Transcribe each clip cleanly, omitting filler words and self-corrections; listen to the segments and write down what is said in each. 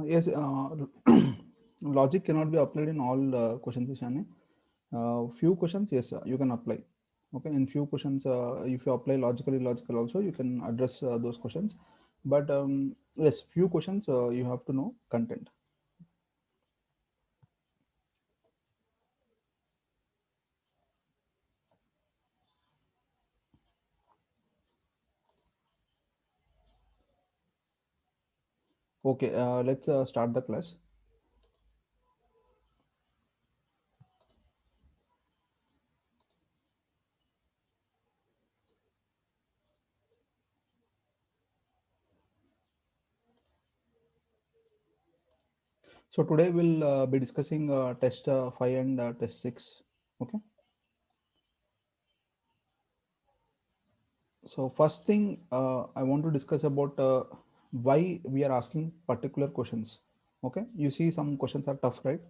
Yes, logic cannot be applied in all questions, Ishani. Few questions, yes, you can apply. Okay, in few questions, if you apply logical also, you can address those questions. But yes, few questions you have to know content. Okay, let's start the class. So today we'll be discussing test 5 and test 6. Okay. So first thing I want to discuss about why we are asking particular questions. Okay, you see some questions are tough, right?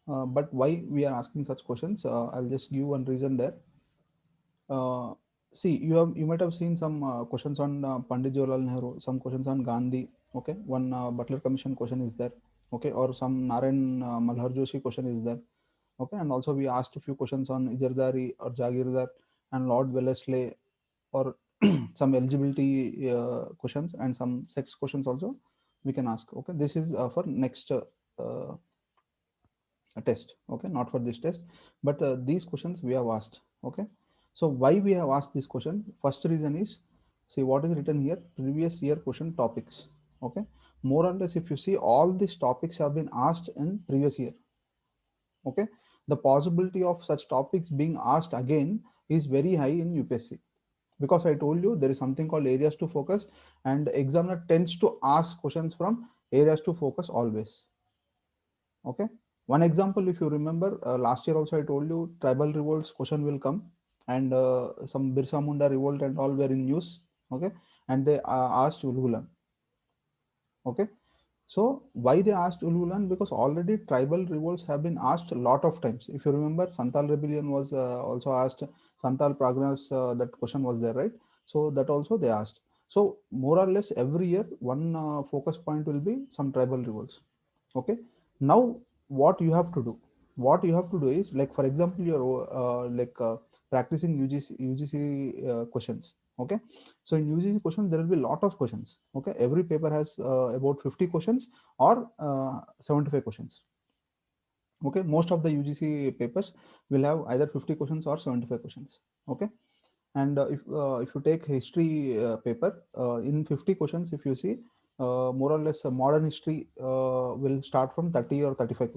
But why we are asking such questions? I'll just give one reason there. Uh, See, you might have seen some questions on Pandit Jawaharlal Nehru, some questions on Gandhi. Okay, one Butler Commission question is there. Okay, or some Narayan Malhar Joshi question is there. Okay, and also we asked a few questions on Ijardari or Jagirdar and Lord Wellesley, or some eligibility questions and some sex questions also we can ask. Okay, this is for next test. Okay, not for this test, but these questions we have asked. Okay, so why we have asked this question? First reason is, see what is written here: previous year question topics. Okay, more or less if you see, all these topics have been asked in previous year. Okay, the possibility of such topics being asked again is very high in UPSC, because I told you there is something called areas to focus, and examiner tends to ask questions from areas to focus always. Okay, one example, if you remember, last year also I told you tribal revolts question will come, and some Birsa Munda revolt and all were in news. Okay, and they asked Ulgulan. Okay, so why they asked Ulgulan? Because already tribal revolts have been asked a lot of times. If you remember, Santal rebellion was also asked. Santal Pragnas, that question was there, right? So that also they asked. So more or less every year, one focus point will be some tribal revolts. Okay. Now what you have to do? What you have to do is, like for example, you're practicing UGC questions. Okay. So in UGC questions, there will be a lot of questions. Okay. Every paper has about 50 questions or 75 questions. Okay. Most of the UGC papers will have either 50 questions or 75 questions. Okay. And if you take history paper, in 50 questions, if you see, more or less modern history will start from 30 or 35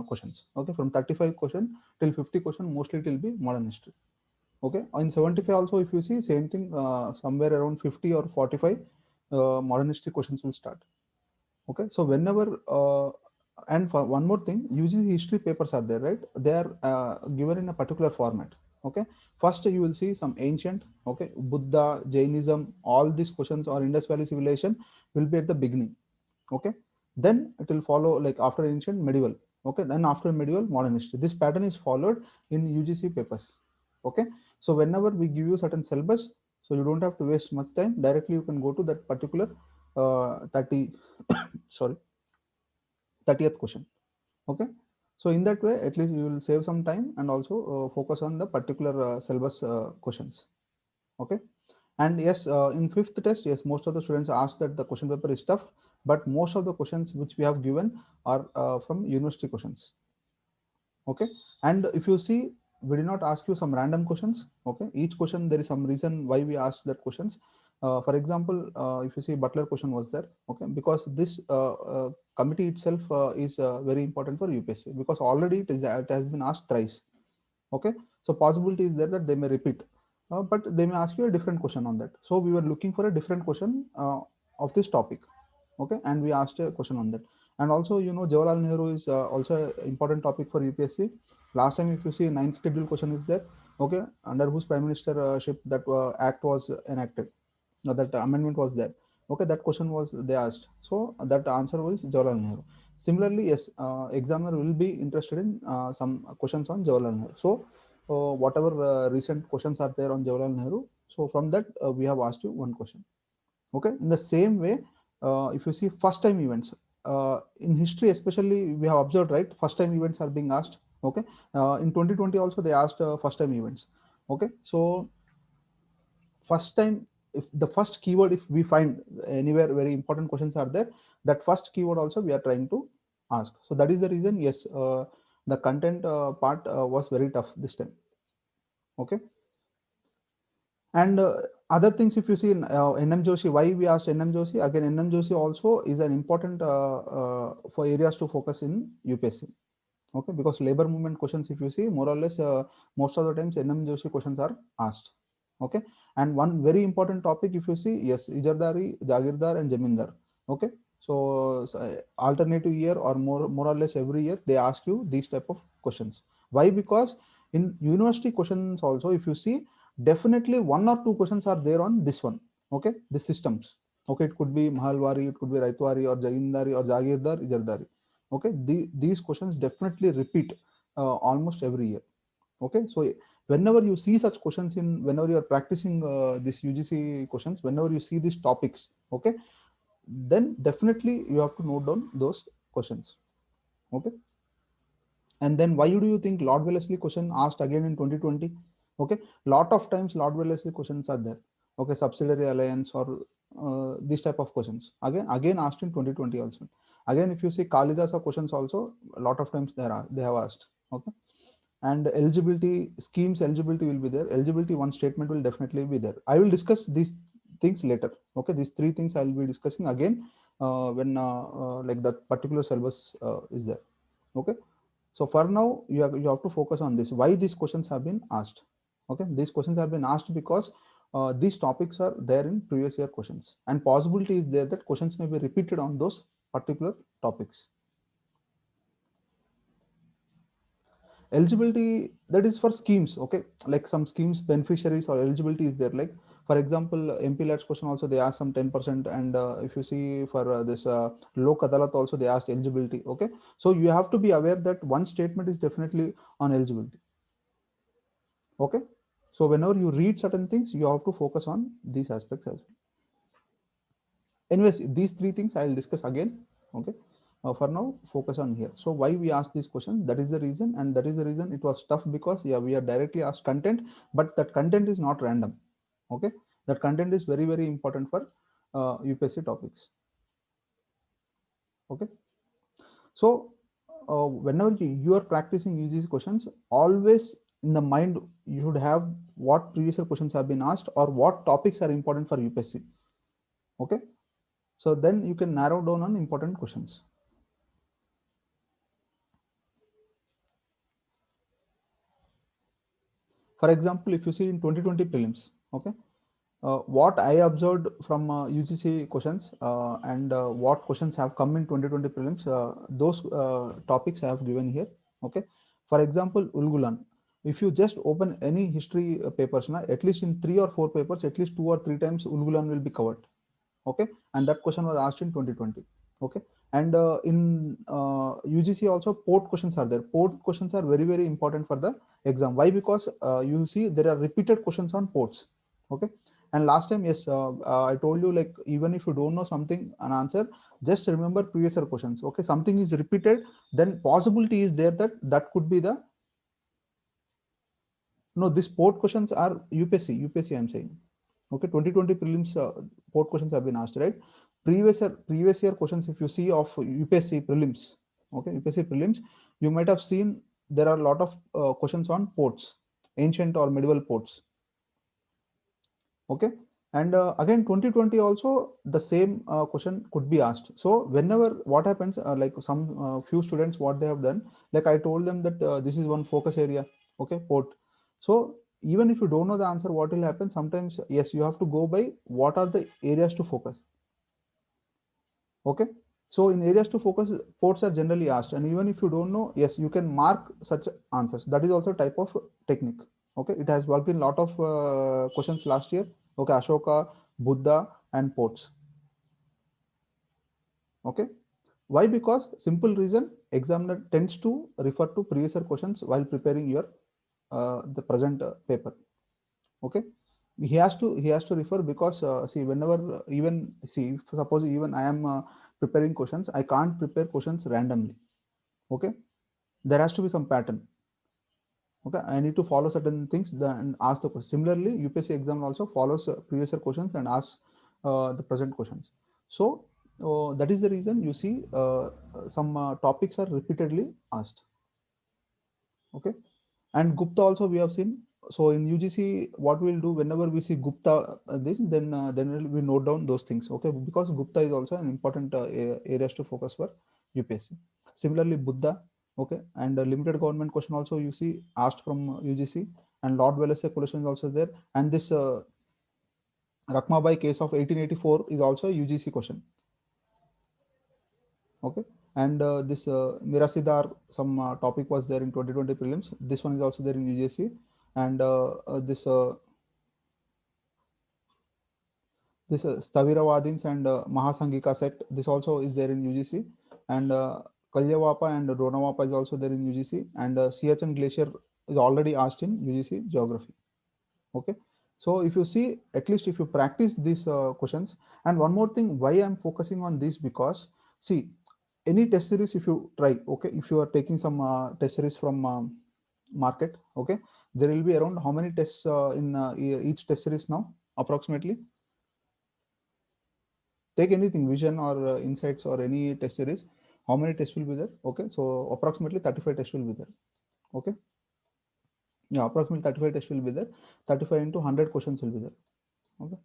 questions. Okay, from 35 question till 50 question, mostly it will be modern history. Okay, in 75 also, if you see, same thing, somewhere around 50 or 45 modern history questions will start. Okay, so whenever and for one more thing, using history papers are there, right? They are given in a particular format. Okay, first you will see some ancient. Okay, Buddha, Jainism, all these questions, or Indus Valley civilization will be at the beginning. Okay, then it will follow, like after ancient, medieval. Okay, then after medieval, modern history. This pattern is followed in UGC papers. Okay, so whenever we give you certain syllabus, so you don't have to waste much time, directly you can go to that particular 30 sorry 30th question. Okay, so in that way at least you will save some time and also focus on the particular syllabus questions. Okay, and yes, in fifth test, yes, most of the students ask that the question paper is tough, but most of the questions which we have given are from university questions. Okay, and if you see, we did not ask you some random questions. Okay, each question there is some reason why we asked that questions. For example, if you see, Butler question was there. Okay, because this committee itself is very important for UPSC, because already it has been asked thrice. Okay, so possibility is there that they may repeat, but they may ask you a different question on that. So we were looking for a different question of this topic. Okay, and we asked a question on that. And also, Jawaharlal Nehru is also an important topic for UPSC. Last time, if you see, ninth schedule question is there. Okay, under whose prime ministership that act was enacted, that amendment was there. Okay, that question was they asked, so that answer was Jawaharlal Nehru. Similarly, yes, examiner will be interested in some questions on Jawaharlal Nehru. So whatever recent questions are there on Jawaharlal Nehru, so from that we have asked you one question. Okay, in the same way, if you see first time events, in history especially we have observed, right, first time events are being asked. Okay, in 2020 also they asked first time events. Okay, so first time, if the first keyword, if we find anywhere very important questions are there, that first keyword also we are trying to ask. So that is the reason, yes, the content part was very tough this time. Okay, and other things, if you see in NM Joshi, why we asked NM Joshi again? NM Joshi also is an important for areas to focus in UPSC. Okay, because labor movement questions, if you see, more or less most of the times NM Joshi questions are asked. Okay, and one very important topic, if you see, yes, Ijardari, Jagirdar and Jamindar. Okay, so alternative year or more or less every year they ask you these type of questions. Why? Because in university questions also, if you see, definitely one or two questions are there on this one. Okay, the systems. Okay, it could be Mahalwari, it could be Raitwari or Jagindari or Jagirdar, Ijardari. Okay, these questions definitely repeat almost every year. Okay, so whenever you see such questions, in whenever you are practicing this UGC questions, whenever you see these topics, okay, then definitely you have to note down those questions. Okay, and then why do you think Lord Wellesley question asked again in 2020? Okay, lot of times Lord Wellesley questions are there. Okay, subsidiary alliance or these type of questions again asked in 2020 also. Again, if you see Kalidasa questions also, a lot of times they have asked. Okay, and eligibility schemes, eligibility will be there. Eligibility one statement will definitely be there. I will discuss these things later. Okay, these three things I will be discussing again when like that particular syllabus is there. Okay, so for now you have to focus on this, why these questions have been asked. Okay, these questions have been asked because these topics are there in previous year questions, and possibility is there that questions may be repeated on those particular topics. Eligibility, that is for schemes. Okay, like some schemes beneficiaries or eligibility is there, like for example MP Labs question also they ask some 10%, and if you see for this Lok Adalat also they asked eligibility. Okay, so you have to be aware that one statement is definitely on eligibility. Okay, so whenever you read certain things you have to focus on these aspects as well. Anyways, these three things I will discuss again. Okay, for now focus on here. So why we asked this question, that is the reason, and that is the reason it was tough, because yeah, we are directly asked content, but that content is not random. Okay, that content is very very important for UPSC topics. Okay, so whenever you are practicing UGC questions, always in the mind you should have what previous year questions have been asked or what topics are important for UPSC. Okay, so then you can narrow down on important questions. For example, if you see in 2020 prelims, okay, what I observed from UGC questions and what questions have come in 2020 prelims, those topics I have given here. Okay, for example, Ulgulan. If you just open any history papers, na, at least in 3 or 4 papers, at least 2 or 3 times Ulgulan will be covered. Okay, and that question was asked in 2020. Okay, and in UGC also port questions are there. Port questions are very very important for the exam. Why? Because you see there are repeated questions on ports. Okay, and last time, yes, I told you, like, even if you don't know something an answer, just remember previous year questions. Okay, something is repeated, then possibility is there that that could be the, no, this port questions are UPSC I'm saying. Okay, 2020 prelims port questions have been asked, right? Previous year questions, if you see of UPSC prelims, okay, UPSC prelims, you might have seen there are a lot of questions on ports, ancient or medieval ports. Okay, and again 2020 also the same question could be asked. So whenever what happens, like some few students, what they have done, like I told them that this is one focus area. Okay, port. So even if you don't know the answer, what will happen sometimes, yes, you have to go by what are the areas to focus. Okay, so in areas to focus, ports are generally asked, and even if you don't know, yes, you can mark such answers. That is also type of technique. Okay, it has worked in lot of questions last year. Okay, Ashoka, Buddha and ports. Okay, why? Because simple reason, examiner tends to refer to previous year questions while preparing your the present paper. Okay, he has to refer, because see, whenever even see, suppose even I am preparing questions, I can't prepare questions randomly. Okay, there has to be some pattern. Okay, I need to follow certain things and ask the question. Similarly, UPSC exam also follows previous year questions and asks the present questions. So that is the reason you see some topics are repeatedly asked. Okay, and Gupta also we have seen. So in UGC, what we'll do whenever we see Gupta this, then we note down those things. Okay, because Gupta is also an important areas to focus for UPSC. Similarly, Buddha. Okay, and limited government question also you see asked from UGC, and Lord Wellesley question is also there, and this Rakmabai case of 1884 is also a UGC question. Okay, and this Mirasidar, some topic was there in 2020 prelims. This one is also there in UGC, and this Stavirawadins and Mahasangika sect, this also is there in UGC, and Kalyavapa and Dronavapa is also there in UGC, and Siachen Glacier is already asked in UGC geography. Okay, so if you see, at least if you practice these questions, and one more thing, why I'm focusing on this, because see, any test series if you try, okay, if you are taking some test series from market, okay, there will be around how many tests in each test series now approximately? Take anything, vision or insights or any test series, how many tests will be there? Okay, so approximately 35 tests will be there. Okay, yeah, approximately 35 tests will be there. 35 into 100 questions will be there. Okay,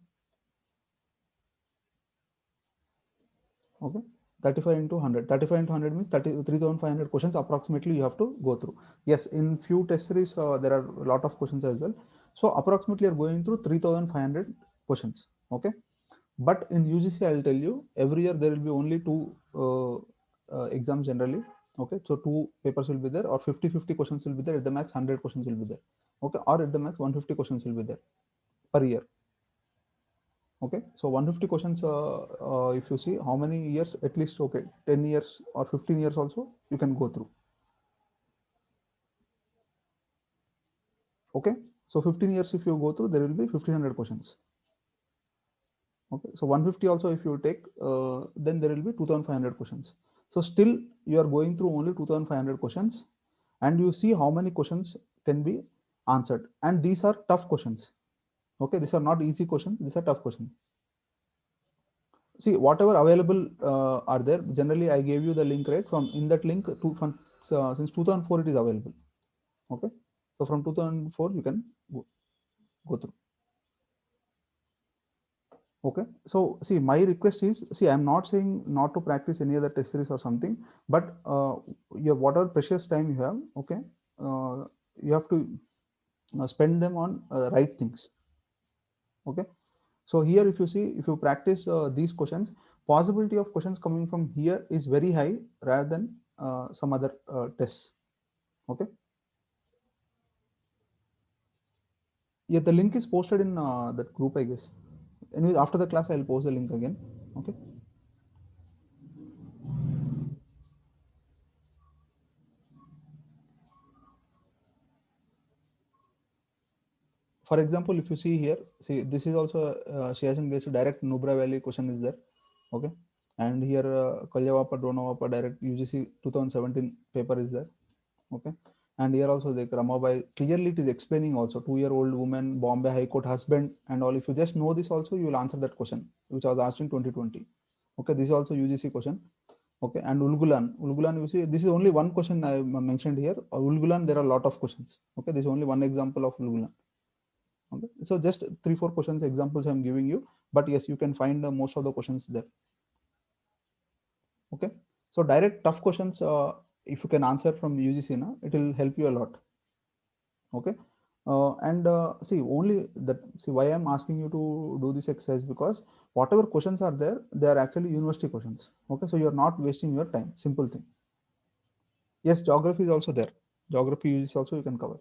okay, 35 into 100, 35 into 100 means 3,500 questions approximately you have to go through. Yes, in few test series there are a lot of questions as well, so approximately you're going through 3,500 questions. Okay, but in UGC I'll tell you, every year there will be only two exams generally. Okay, so two papers will be there, or 50 questions will be there, at the max 100 questions will be there. Okay, or at the max 150 questions will be there per year. Okay, so 150 questions, if you see how many years, at least, okay, 10 years or 15 years also you can go through. Okay, so 15 years if you go through, there will be 1500 questions. Okay, so 150 also if you take, then there will be 2500 questions. So still you are going through only 2500 questions, and you see how many questions can be answered, and these are tough questions. Okay, these are not easy questions, these are tough questions. See, whatever available are there, generally I gave you the link, right? From in that link to from since 2004 it is available. Okay, so from 2004 you can go through. Okay, so see, my request is, see, I'm not saying not to practice any other test series or something, but your whatever precious time you have, okay, you have to spend them on right things. Okay, so here if you see, if you practice these questions, possibility of questions coming from here is very high rather than some other tests. Okay, yeah, the link is posted in that group, I guess. Anyways, after the class I'll post the link again. Okay, for example, if you see here, see, this is also Siachen Glacier direct Nubra Valley question is there. Okay, and here Kalyavapa Dronavapa direct UGC 2017 paper is there. Okay, and here also the Ramabai clearly it is explaining also 2-year-old woman, Bombay High Court husband, and all. If you just know this also, you will answer that question which was asked in 2020. Okay, this is also UGC question. Okay, and Ulgulan, you see, this is only one question I mentioned here. Ulgulan, there are a lot of questions. Okay, this is only one example of Ulgulan. Okay, so just 3-4 questions examples I'm giving you, but yes, you can find most of the questions there. Okay, so direct tough questions, if you can answer from UGC now, it will help you a lot. Okay, and see, only that, see why I'm asking you to do this exercise, because whatever questions are there, they are actually university questions. Okay, so you're not wasting your time, simple thing. Yes, geography is also there, geography is also you can cover.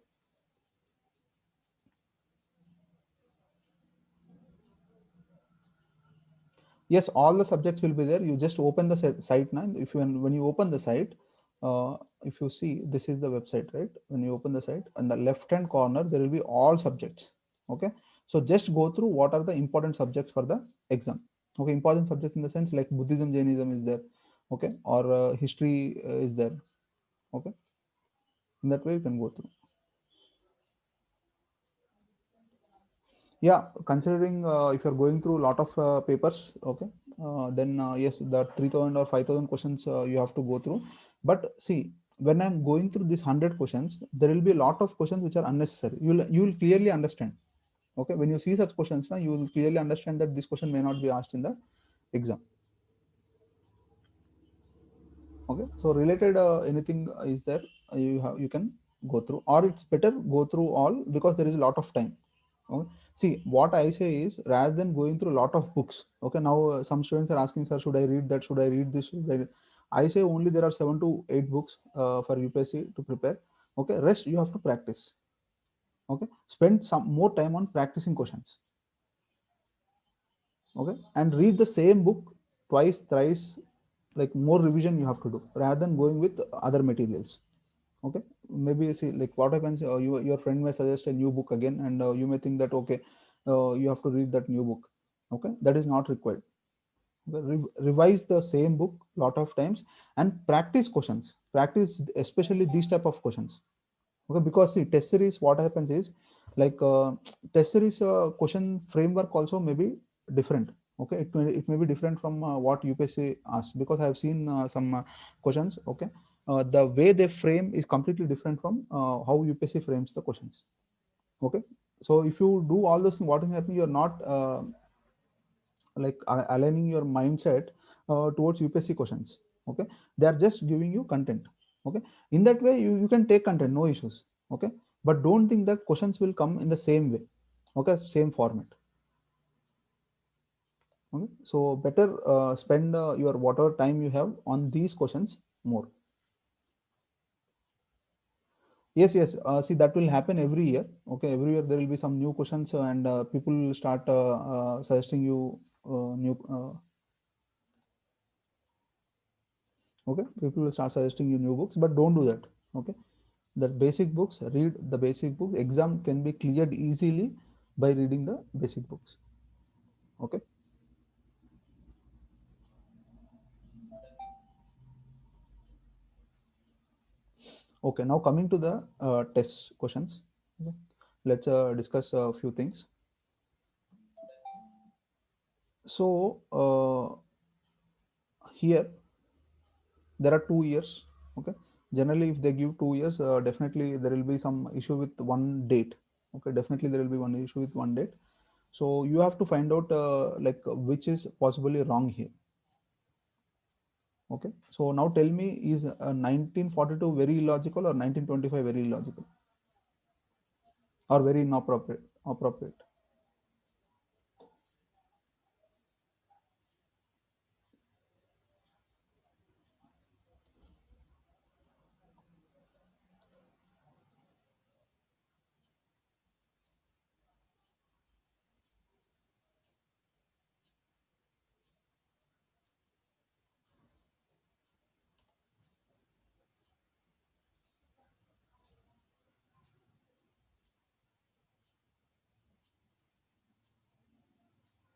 Yes, all the subjects will be there. You just open the site now. If you, when you open the site, if you see, this is the website, right? When you open the site, on the left hand corner there will be all subjects. Okay, so just go through what are the important subjects for the exam. Okay, important subjects in the sense like Buddhism, Jainism is there. Okay, or history is there. Okay, in that way you can go through. Yeah, considering if you're going through a lot of papers, okay, then yes, the 3,000 or 5,000 questions you have to go through. But see, when I'm going through these 100 questions, there will be a lot of questions which are unnecessary. You will clearly understand. Okay, when you see such questions, now you will clearly understand that this question may not be asked in the exam. Okay, so related anything is there, you can go through, or it's better go through all because there is a lot of time. Okay, see what I say is rather than going through a lot of books. Okay, now some students are asking, sir, should I read that, should I read this, should I say only there are 7 to 8 books for UPSC to prepare. Okay, rest you have to practice. Okay, spend some more time on practicing questions. Okay, and read the same book twice, thrice, like more revision you have to do rather than going with other materials. Okay, maybe see like what happens, your friend may suggest a new book again, and you may think that okay, you have to read that new book. Okay, that is not required. Okay, revise the same book lot of times and practice questions, practice especially these type of questions. Okay, because see test series what happens is like test series question framework also may be different. Okay, it may be different from what UPSC asks, because I have seen some questions. Okay, the way they frame is completely different from how UPSC frames the questions. Okay, so if you do all those things, what is happening, you're not like aligning your mindset towards UPSC questions. Okay, they are just giving you content. Okay, in that way you can take content, no issues. Okay, but don't think that questions will come in the same way. Okay, same format. Okay, so better spend your whatever time you have on these questions more. Yes, yes, see that will happen every year. Okay, every year there will be some new questions, and people will start suggesting you new okay, people will start suggesting you new books, but don't do that. Okay, the basic books, read the basic books. Exam can be cleared easily by reading the basic books. Okay, okay, now coming to the test questions. Okay. Let's discuss a few things. So here there are 2 years. Okay, generally if they give 2 years, definitely there will be some issue with one date. Okay, definitely there will be one issue with one date. So you have to find out like which is possibly wrong here. Okay, so now tell me, is 1942 very illogical or 1925 very illogical or very inappropriate? Appropriate.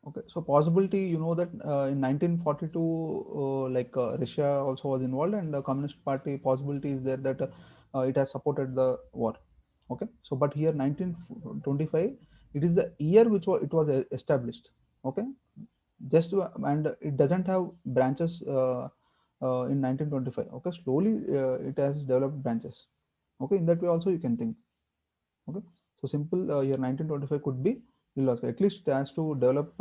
Okay, so possibility, you know that in 1942, Russia also was involved, and the Communist Party possibility is there that it has supported the war. Okay, so but here 1925, it is the year which it was established. Okay, just and it doesn't have branches in 1925. Okay, slowly it has developed branches. Okay, in that way also you can think. Okay, so simple year 1925 could be illogical. At least it has to develop,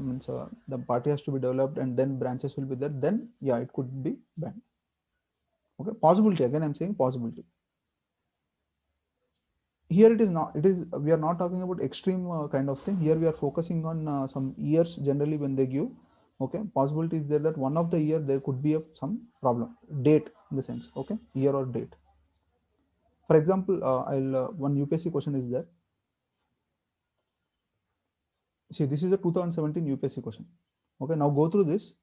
means the party has to be developed and then branches will be there, then yeah it could be banned. Okay, possibility, again I'm saying possibility. Here it is not, it is, we are not talking about extreme kind of thing. Here we are focusing on some years generally when they give. Okay, possibility is there that one of the year there could be some problem, date in the sense. Okay, year or date. For example, I'll one UPSC question is there. See, this is a 2017 UPSC question. Okay, now go through this.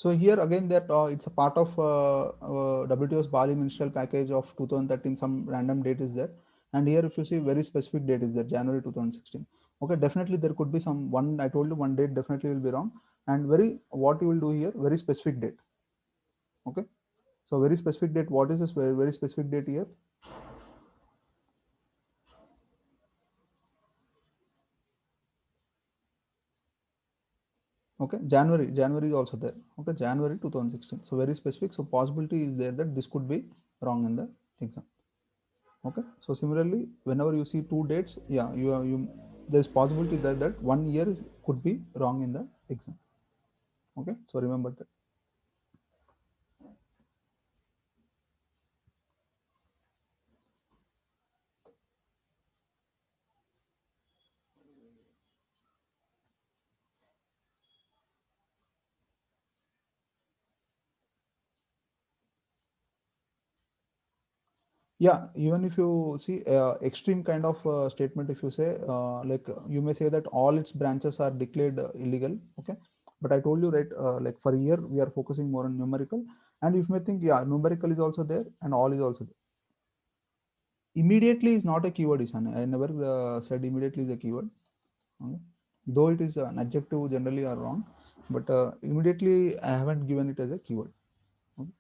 So here again that it's a part of WTO's Bali Ministerial Package of 2013. Some random date is there, and here if you see very specific date is there, January 2016. Okay, definitely there could be some one. I told you one date definitely will be wrong, and very what you will do here very specific date. Okay, so very specific date. What is this very specific date here? Okay, January is also there. Okay, January 2016. So very specific. So possibility is there that this could be wrong in the exam. Okay, so similarly whenever you see two dates, yeah, you there's possibility that 1 year could be wrong in the exam. Okay, so remember that. Yeah, even if you see extreme kind of statement, if you say you may say that all its branches are declared illegal. Okay, but I told you right, like for a year we are focusing more on numerical, and you may think yeah, numerical is also there and all is also there. Immediately is not a keyword, Ishan. I never said immediately is a keyword. Okay. Though it is an adjective generally are wrong, but immediately I haven't given it as a keyword. Okay.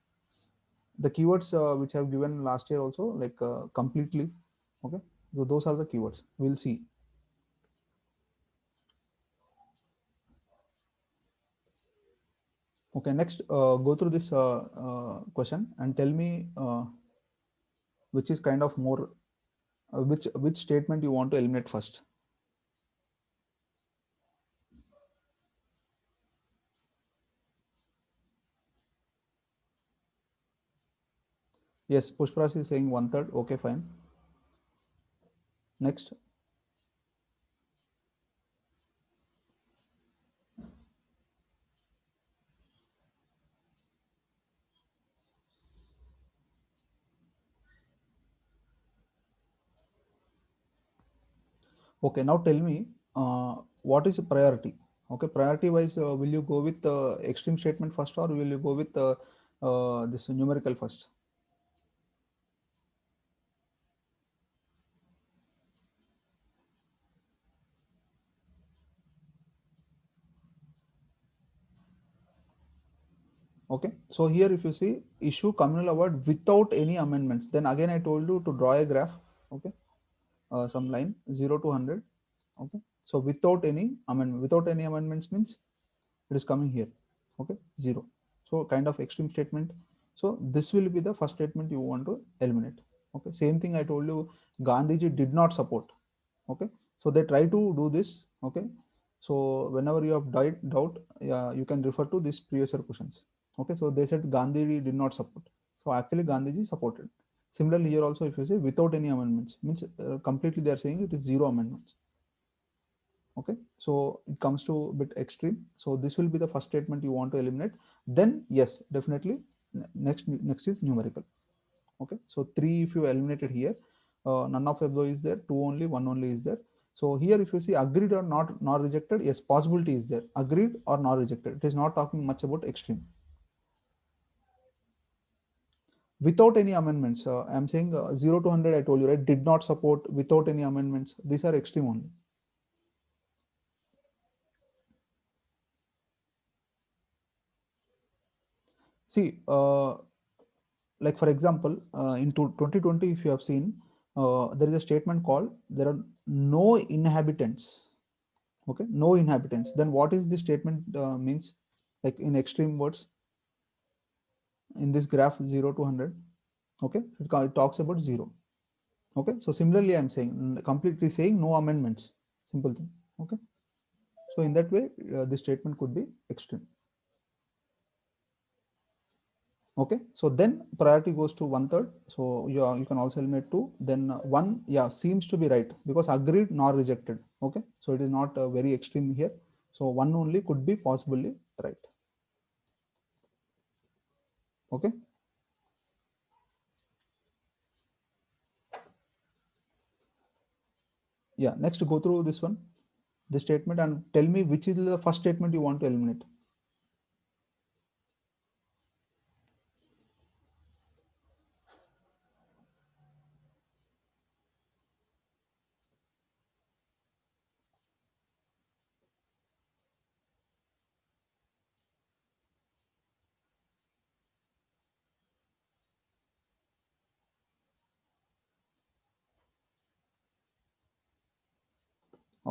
The keywords which I have given last year also like completely. Okay, so those are the keywords. We'll see. Okay, next go through this question and tell me which is kind of more which statement you want to eliminate first. Yes, Pushpras is saying 1/3. Okay, fine. Next. Okay, now tell me what is a priority? Okay, priority wise, will you go with extreme statement first or will you go with this numerical first? Okay, so here if you see issue communal award without any amendments, then again I told you to draw a graph. Okay, some line 0 to 100. Okay, so without any amendments means it is coming here. Okay, 0. So kind of extreme statement. So this will be the first statement you want to eliminate. Okay, same thing I told you, Gandhiji did not support. Okay, so they try to do this. Okay, so whenever you have doubt, yeah, you can refer to this previous year questions. Okay, so they said Gandhiji did not support, so actually Gandhiji supported. Similarly here also if you say without any amendments means completely they are saying it is zero amendments. Okay, so it comes to a bit extreme, so this will be the first statement you want to eliminate. Then yes, definitely next is numerical. Okay, so 3 if you eliminated here, none of above is there, 2 only, 1 only is there. So here if you see agreed or not rejected, yes, possibility is there, agreed or not rejected. It is not talking much about extreme. Without any amendments, I'm saying 0 to 100 I told you right, did not support, without any amendments, these are extreme only. See, like for example, in 2020, if you have seen, there is a statement called there are no inhabitants. Okay, no inhabitants. Then what is this statement means? Like in extreme words, in this graph 0 to 100. Okay, it talks about 0. Okay, so similarly, I'm saying completely saying no amendments. Simple thing. Okay, so in that way, this statement could be extreme. Okay, so then priority goes to 1/3. So you can also eliminate 2. Then 1, yeah, seems to be right because agreed nor rejected. Okay, so it is not very extreme here. So 1 only could be possibly right. Okay, yeah, next go through this one, this statement, and tell me which is the first statement you want to eliminate.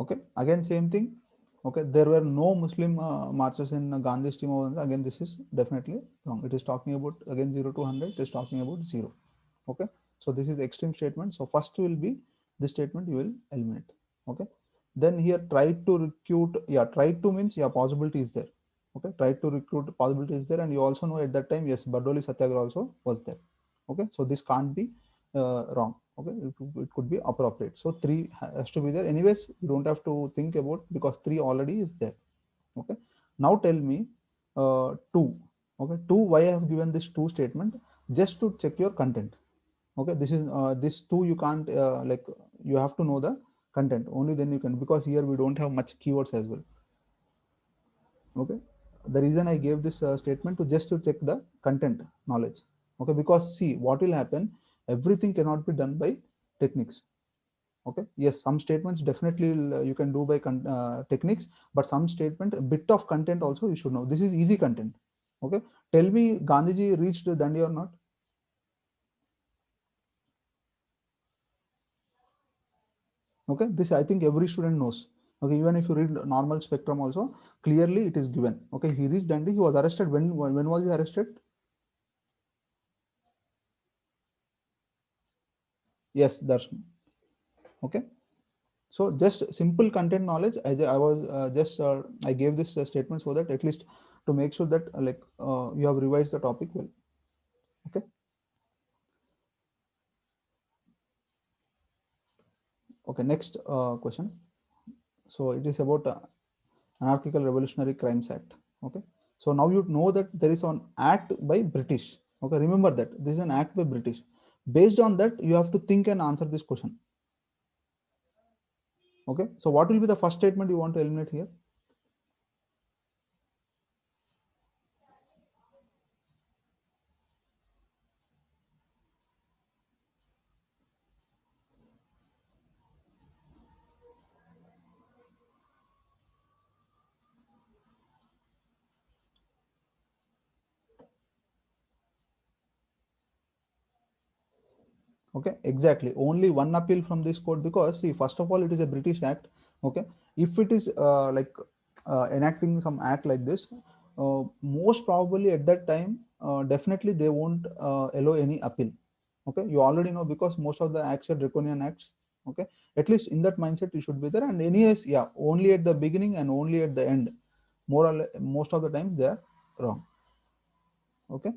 Okay, again same thing. Okay, there were no Muslim marches in Gandhi's team over there. Again, this is definitely wrong. It is talking about again 0 to 100. It is talking about 0. Okay, so this is extreme statement. So first will be this statement you will eliminate. Okay, then here try to recruit. Yeah, try to means yeah, possibility is there. Okay, try to recruit, possibility is there, and you also know at that time yes, Bardoli Satyagraha also was there. Okay, so this can't be wrong. Okay, it could be appropriate. So 3 has to be there. Anyways, you don't have to think about because 3 already is there. Okay, now tell me 2. Okay, 2, why I have given this 2 statement? Just to check your content. Okay, this is this 2 you can't like you have to know the content only, then you can, because here we don't have much keywords as well. Okay, the reason I gave this statement to just to check the content knowledge. Okay, because see what will happen, everything cannot be done by techniques. Okay, yes, some statements definitely you can do by techniques, but some statement, a bit of content also you should know. This is easy content. Okay, tell me, Gandhiji reached Dandi or not? Okay, this I think every student knows. Okay, even if you read normal spectrum also, clearly it is given. Okay, he reached Dandi. He was arrested. When was he arrested? Yes, that's okay. So just simple content knowledge. I was just I gave this statement so that at least to make sure that you have revised the topic well. Okay. Okay. Next question. So it is about Anarchical Revolutionary Crimes Act. Okay. So now you know that there is an act by British. Okay. Remember that this is an act by British. Based on that, you have to think and answer this question. Okay. So what will be the first statement you want to eliminate here? Okay, exactly, only one appeal from this court, because see, first of all, it is a British act. Okay, if it is enacting some act like this, most probably at that time definitely they won't allow any appeal. Okay, you already know, because most of the acts are draconian acts. Okay, at least in that mindset you should be there. And anyways, yeah, only at the beginning and only at the end, more or less, most of the times they are wrong. Okay,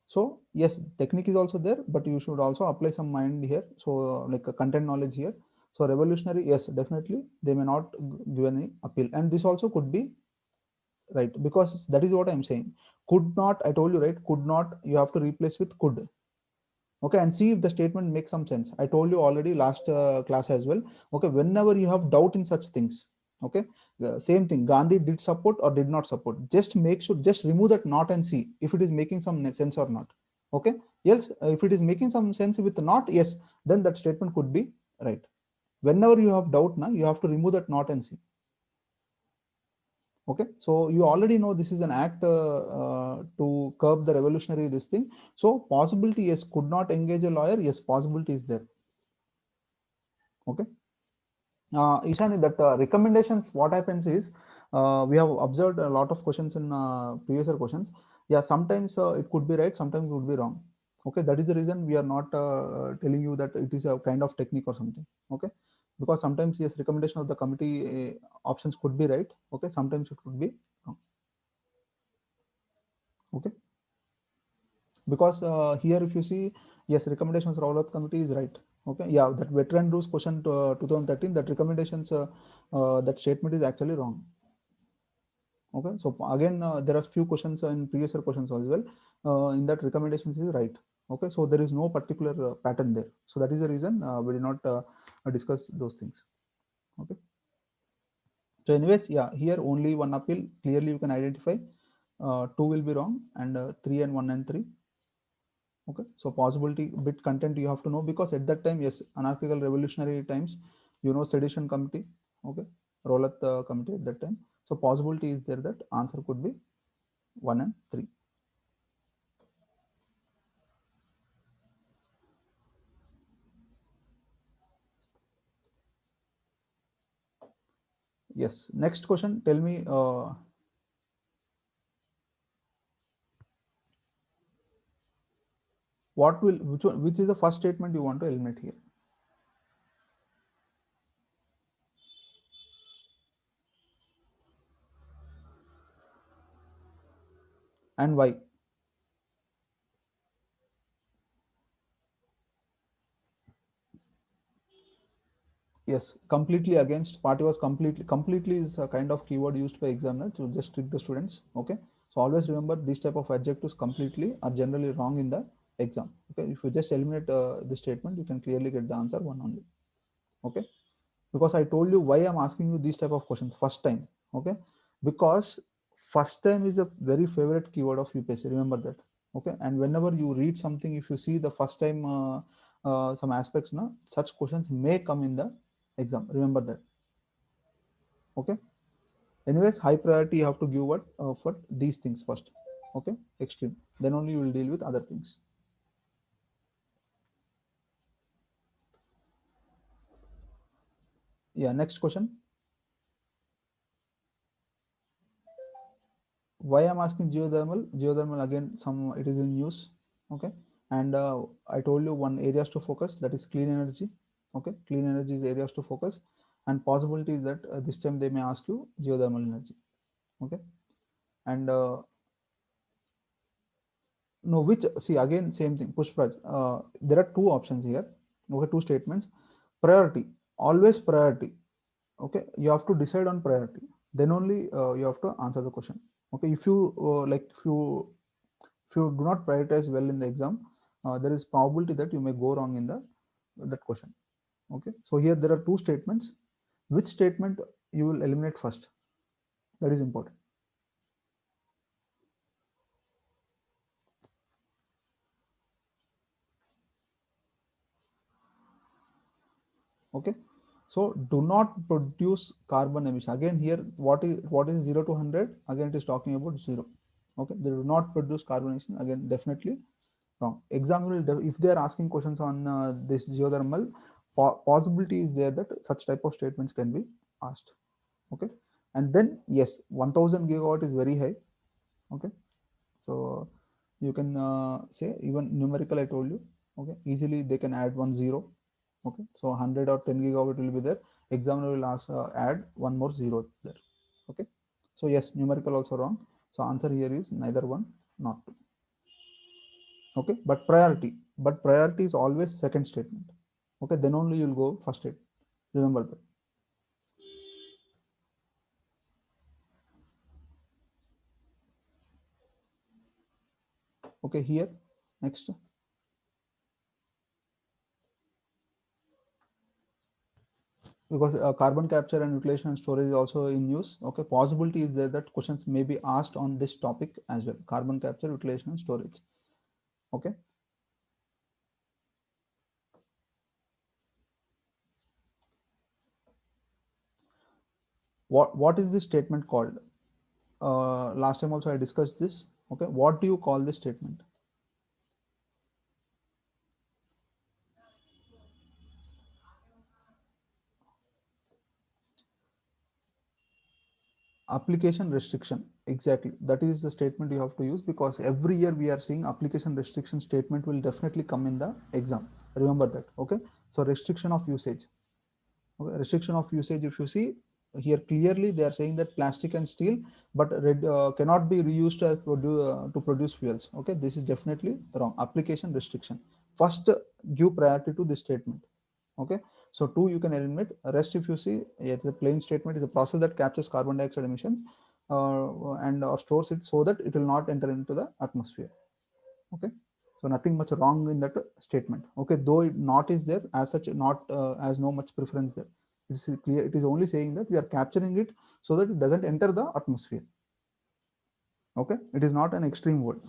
so yes, technique is also there, but you should also apply some mind here. So like a content knowledge here. So revolutionary, yes, definitely they may not give any appeal, and this also could be right, because that is what I'm saying. Could not, I told you, right? Could not, you have to replace with could. Okay, and see if the statement makes some sense. I told you already last class as well. Okay, whenever you have doubt in such things, okay, same thing, Gandhi did support or did not support, just make sure, just remove that not and see if it is making some sense or not. Okay, yes, if it is making some sense with not, yes, then that statement could be right. Whenever you have doubt now, you have to remove that not and see. Okay, so you already know this is an act to curb the revolutionary this thing. So possibility, yes, could not engage a lawyer, yes, possibility is there. Okay, Ishani, that recommendations, what happens is we have observed a lot of questions in previous year questions. Yeah, sometimes it could be right, sometimes it would be wrong. Okay, that is the reason we are not telling you that it is a kind of technique or something. Okay, because sometimes yes, recommendation of the committee options could be right. Okay, sometimes it could be wrong. Okay, because here if you see, yes, recommendations Rawat committee is right. Okay, yeah, that veteran rules question 2013, that recommendations that statement is actually wrong. Okay, so again there are few questions in previous year questions as well, in that recommendations is right. Okay, so there is no particular pattern there, so that is the reason we did not discuss those things. Okay, so anyways, yeah, here only one appeal clearly you can identify. Two will be wrong, and three and one and three. Okay, so possibility bit content you have to know, because at that time, yes, anarchical revolutionary times, you know, sedition committee. Okay, Rolat committee at that time. So possibility is there that answer could be 1 and 3. Yes. Next question. Tell me, what will which is the first statement you want to eliminate here, and why? Yes, completely against. Party was completely is a kind of keyword used by examiner to just trick the students. Okay, so always remember these type of adjectives completely are generally wrong in the exam. Okay, if you just eliminate the statement, you can clearly get the answer one only. Okay, because I told you why I'm asking you these type of questions first time. Okay, because first time is a very favorite keyword of UPSC. Remember that. Okay, and whenever you read something, if you see the first time some aspects, no, such questions may come in the exam. Remember that. Okay. Anyways, high priority you have to give what for these things first. Okay, extreme. Then only you will deal with other things. Yeah. Next question. Why I'm asking geothermal? Geothermal again. Some it is in news. Okay, and I told you one areas to focus, that is clean energy. Okay, clean energy is areas to focus, and possibility is that this time they may ask you geothermal energy. Okay, and no, which, see again same thing. Pushpraj. There are two options here. Okay, two statements. Priority, always priority. Okay, you have to decide on priority. Then only you have to answer the question. Okay, if you if you do not prioritize well in the exam, there is probability that you may go wrong in the that question. Okay, so here there are two statements. Which statement you will eliminate first? That is important. Okay, so do not produce carbon emission. Again here, what is 0 to 100? Again it is talking about 0. Okay, they do not produce carbon emission. Again, definitely wrong. Exam will if they are asking questions on this geothermal, possibility is there that such type of statements can be asked. Okay, and then yes, 1000 gigawatt is very high. Okay, so you can say even numerical, I told you. Okay, easily they can add one zero. Okay, so 100 or 10 gigawatt will be there. Examiner will ask add one more zero there. Okay, so yes, numerical also wrong. So answer here is neither one, not two. Okay, but priority is always second statement. Okay, then only you'll go first statement. Remember that. Okay, here next, because carbon capture and utilization and storage is also in use. Okay, possibility is there that questions may be asked on this topic as well, carbon capture, utilization and storage. Okay, what is this statement called? Last time also I discussed this. Okay, what do you call this statement? Application restriction, exactly, that is the statement you have to use, because every year we are seeing application restriction statement will definitely come in the exam. Remember that. Okay, so restriction of usage. Okay, restriction of usage, if you see here clearly they are saying that plastic and steel, but cannot be reused as to produce fuels. Okay, this is definitely wrong. Application restriction, first give priority to this statement. Okay, so two you can eliminate. Rest, if you see, it's a plain statement, is a process that captures carbon dioxide emissions and or stores it so that it will not enter into the atmosphere. Okay, so nothing much wrong in that statement. Okay, though it not is there as such, not as no much preference there. It's clear, it is only saying that we are capturing it so that it doesn't enter the atmosphere. Okay, it is not an extreme word.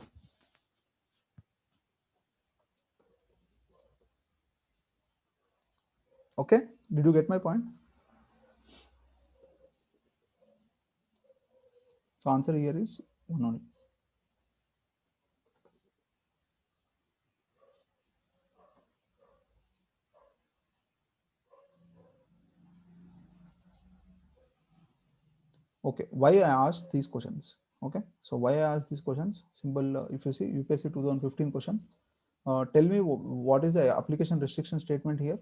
Okay, did you get my point? So answer here is one only. Okay, why I asked these questions? Okay, so why I asked these questions? Simple. If you see UPSC 2015 question, tell me what is the application restriction statement here?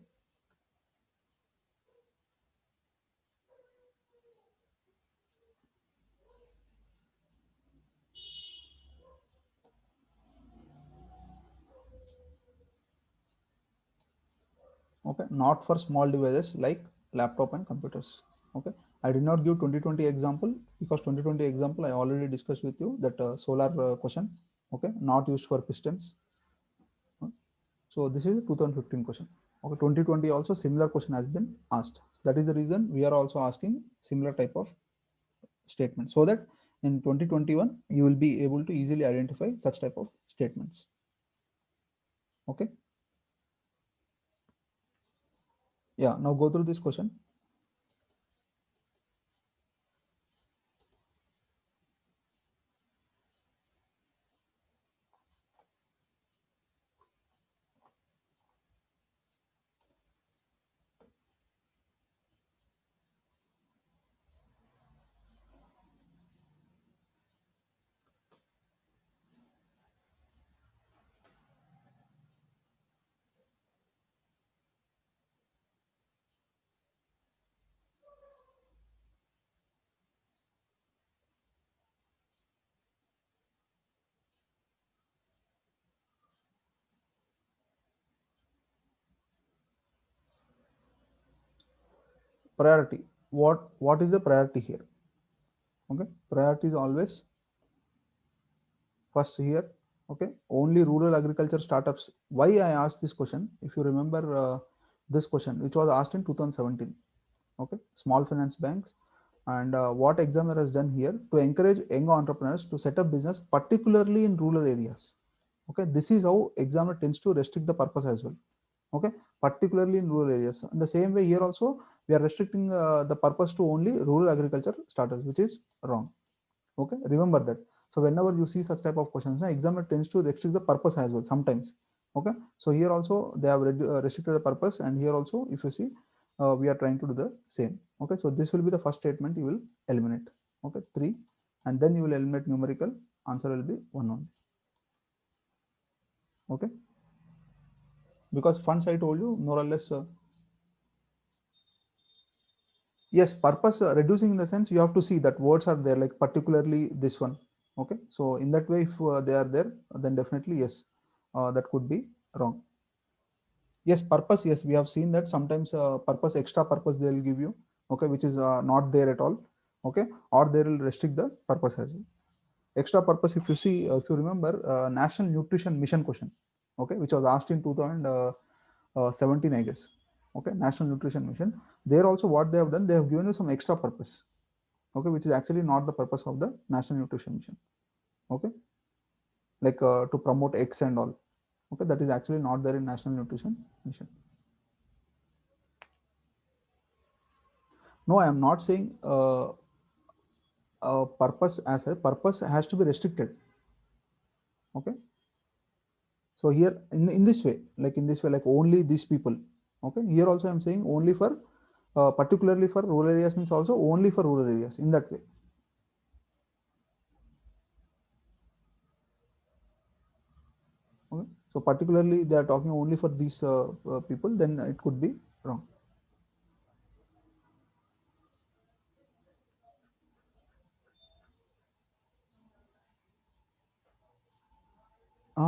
Okay, not for small devices like laptop and computers. Okay, I did not give 2020 example because 2020 example I already discussed with you that solar question. Okay, not used for pistons. So this is a 2015 question. Okay, 2020 also similar question has been asked. That is the reason we are also asking similar type of statement so that in 2021 you will be able to easily identify such type of statements. Okay, yeah, now go through this question. Priority, what is the priority here? Okay, priority is always first here. Okay, only rural agriculture startups. Why I asked this question? If you remember this question which was asked in 2017. Okay, small finance banks, and what examiner has done here to encourage young entrepreneurs to set up business particularly in rural areas. Okay, this is how examiner tends to restrict the purpose as well. Okay, particularly in rural areas. In the same way here also we are restricting the purpose to only rural agriculture startups, which is wrong. Okay, remember that. So whenever you see such type of questions, examiner tends to restrict the purpose as well sometimes. Okay, so here also they have restricted the purpose, and here also if you see we are trying to do the same. Okay, so this will be the first statement you will eliminate. Okay, 3, and then you will eliminate numerical. Answer will be 1 only. Okay, because funds I told you more or less. Yes, purpose reducing in the sense you have to see that words are there, like particularly this one. Okay, so in that way if they are there, then definitely yes, that could be wrong. Yes, purpose, yes, we have seen that sometimes purpose, extra purpose they will give you. Okay, which is not there at all. Okay, or they will restrict the purpose as well. Extra purpose, if you see, if you remember national nutrition mission question. Okay, which was asked in 2017 I guess. Okay, national nutrition mission, there also what they have done, they have given you some extra purpose. Okay, which is actually not the purpose of the national nutrition mission. Okay, like to promote X and all. Okay, that is actually not there in national nutrition mission. No, I am not saying purpose as a purpose has to be restricted. Okay, so here in this way, like in this way, like only these people. Okay, here also I'm saying only for particularly for rural areas, means also only for rural areas, in that way. Okay, so particularly they are talking only for these people, then it could be wrong.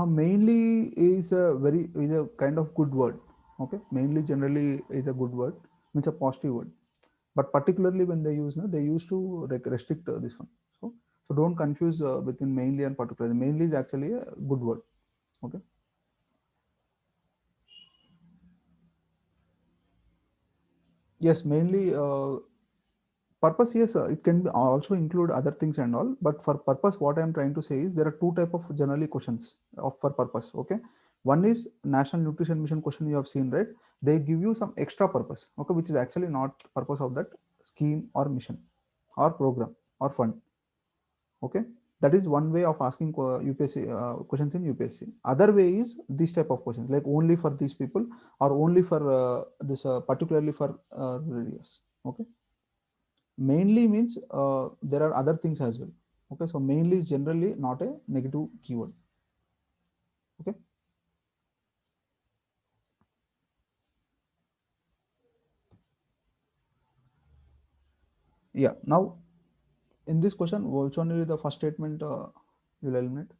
Mainly is a kind of good word. Okay, mainly generally is a good word, means a positive word. But particularly when they use, no, they used to restrict this one. So don't confuse between mainly and particularly. Mainly is actually a good word. Okay. Yes, mainly purpose. Yes, it can be also include other things and all. But for purpose, what I am trying to say is there are two type of generally questions of for purpose. Okay. One is national nutrition mission question you have seen, right? They give you some extra purpose. Okay, which is actually not purpose of that scheme or mission or program or fund. Okay, that is one way of asking UPSC questions in UPSC. Other way is this type of questions, like only for these people or only for this particularly for rural areas. Okay, Mainly means there are other things as well. Okay, so mainly is generally not a negative keyword. Okay. Yeah. Now in this question, which one is the first statement you'll eliminate?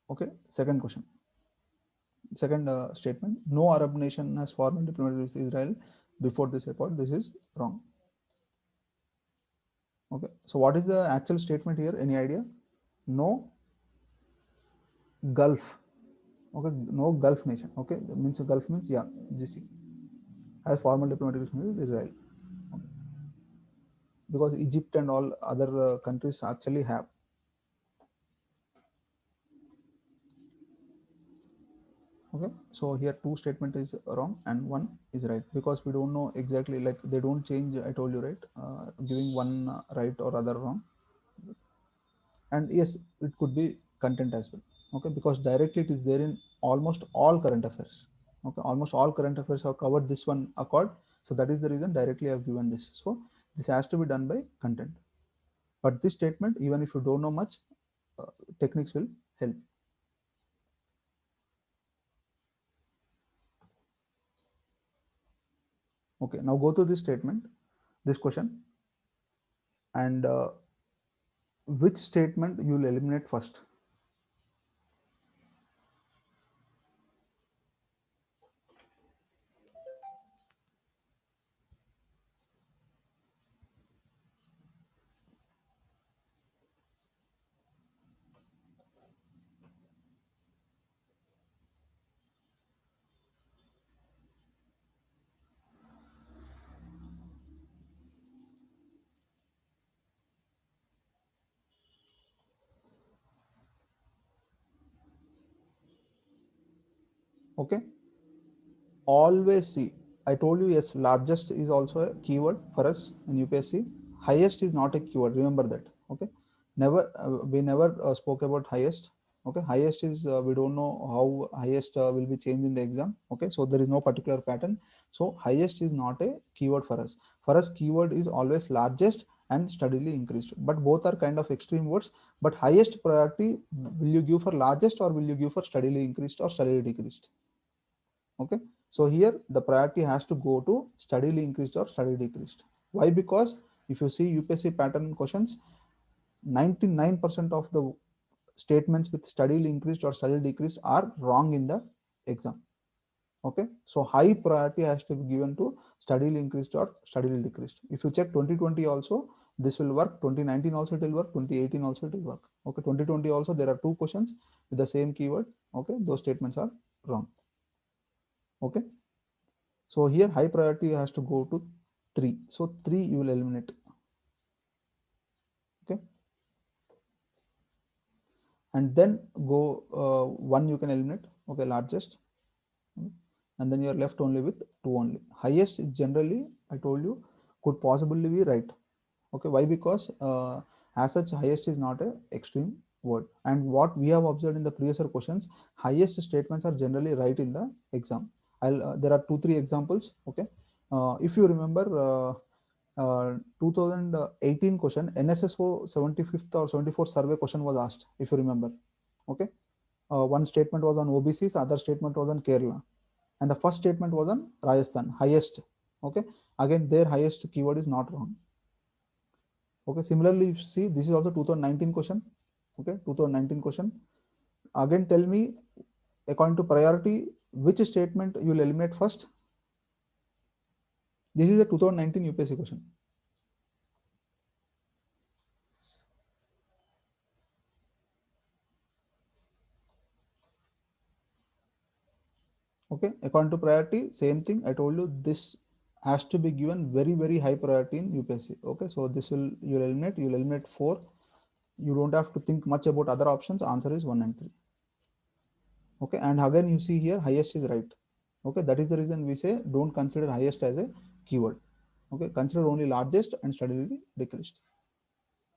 Okay. Second question. Second statement: no Arab nation has formed diplomatic with Israel before this accord. This is wrong. Okay. So what is the actual statement here? Any idea? No Gulf. Okay. No Gulf nation. Okay. Means Gulf means, yeah, GC has formal diplomatic relations with Israel. Okay. Because Egypt and all other countries actually have. Okay, so here two statement is wrong and one is right, because we don't know exactly, like they don't change, I told you, right, giving one right or other wrong. And yes, it could be content as well. Okay, because directly it is there in almost all current affairs. Okay, almost all current affairs have covered this one accord, so that is the reason directly I have given this. So this has to be done by content. But this statement, even if you don't know much, uh, techniques will help. Okay, now go to this statement, this question, and which statement you will eliminate first? Okay, always see, I told you, yes, largest is also a keyword for us in UPSC. Highest is not a keyword, remember that. Okay, never we never spoke about highest. Okay, highest is we don't know how highest will be changed in the exam. Okay, so there is no particular pattern. So highest is not a keyword for us. For us, keyword is always largest and steadily increased, but both are kind of extreme words. But highest priority will you give for largest, or will you give for steadily increased or steadily decreased? Okay, so here the priority has to go to steadily increased or steadily decreased. Why? Because if you see UPSC pattern questions, 99% of the statements with steadily increased or steadily decreased are wrong in the exam. Okay, so high priority has to be given to steadily increased or steadily decreased. If you check 2020 also, this will work. 2019 also it will work. 2018 also it will work. Okay, 2020 also there are two questions with the same keyword. Okay, those statements are wrong. Okay, so here high priority has to go to 3. So 3 you will eliminate. Okay. And then go 1 you can eliminate. Okay, largest. And then you are left only with 2 only. Highest is generally, I told you, could possibly be right. Okay, why? Because as such highest is not a extreme word. And what we have observed in the previous year questions, highest statements are generally right in the exam. There are 2-3 examples. Okay, if you remember, 2018 question, NSSO 75th or 74th survey question was asked, if you remember. Okay, one statement was on OBCs, other statement was on Kerala, and the first statement was on Rajasthan, highest. Okay, again their highest keyword is not wrong. Okay, similarly, you see this is also 2019 question. Okay, 2019 question. Again, tell me, according to priority, which statement you will eliminate first? This is a 2019 UPSC question. Okay, according to priority, same thing I told you, this has to be given very very high priority in UPSC. Okay, so this will, you'll eliminate 4. You don't have to think much about other options. Answer is 1 and 3. Okay, and again you see here highest is right. Okay, that is the reason we say don't consider highest as a keyword. Okay, consider only largest and steadily decreased.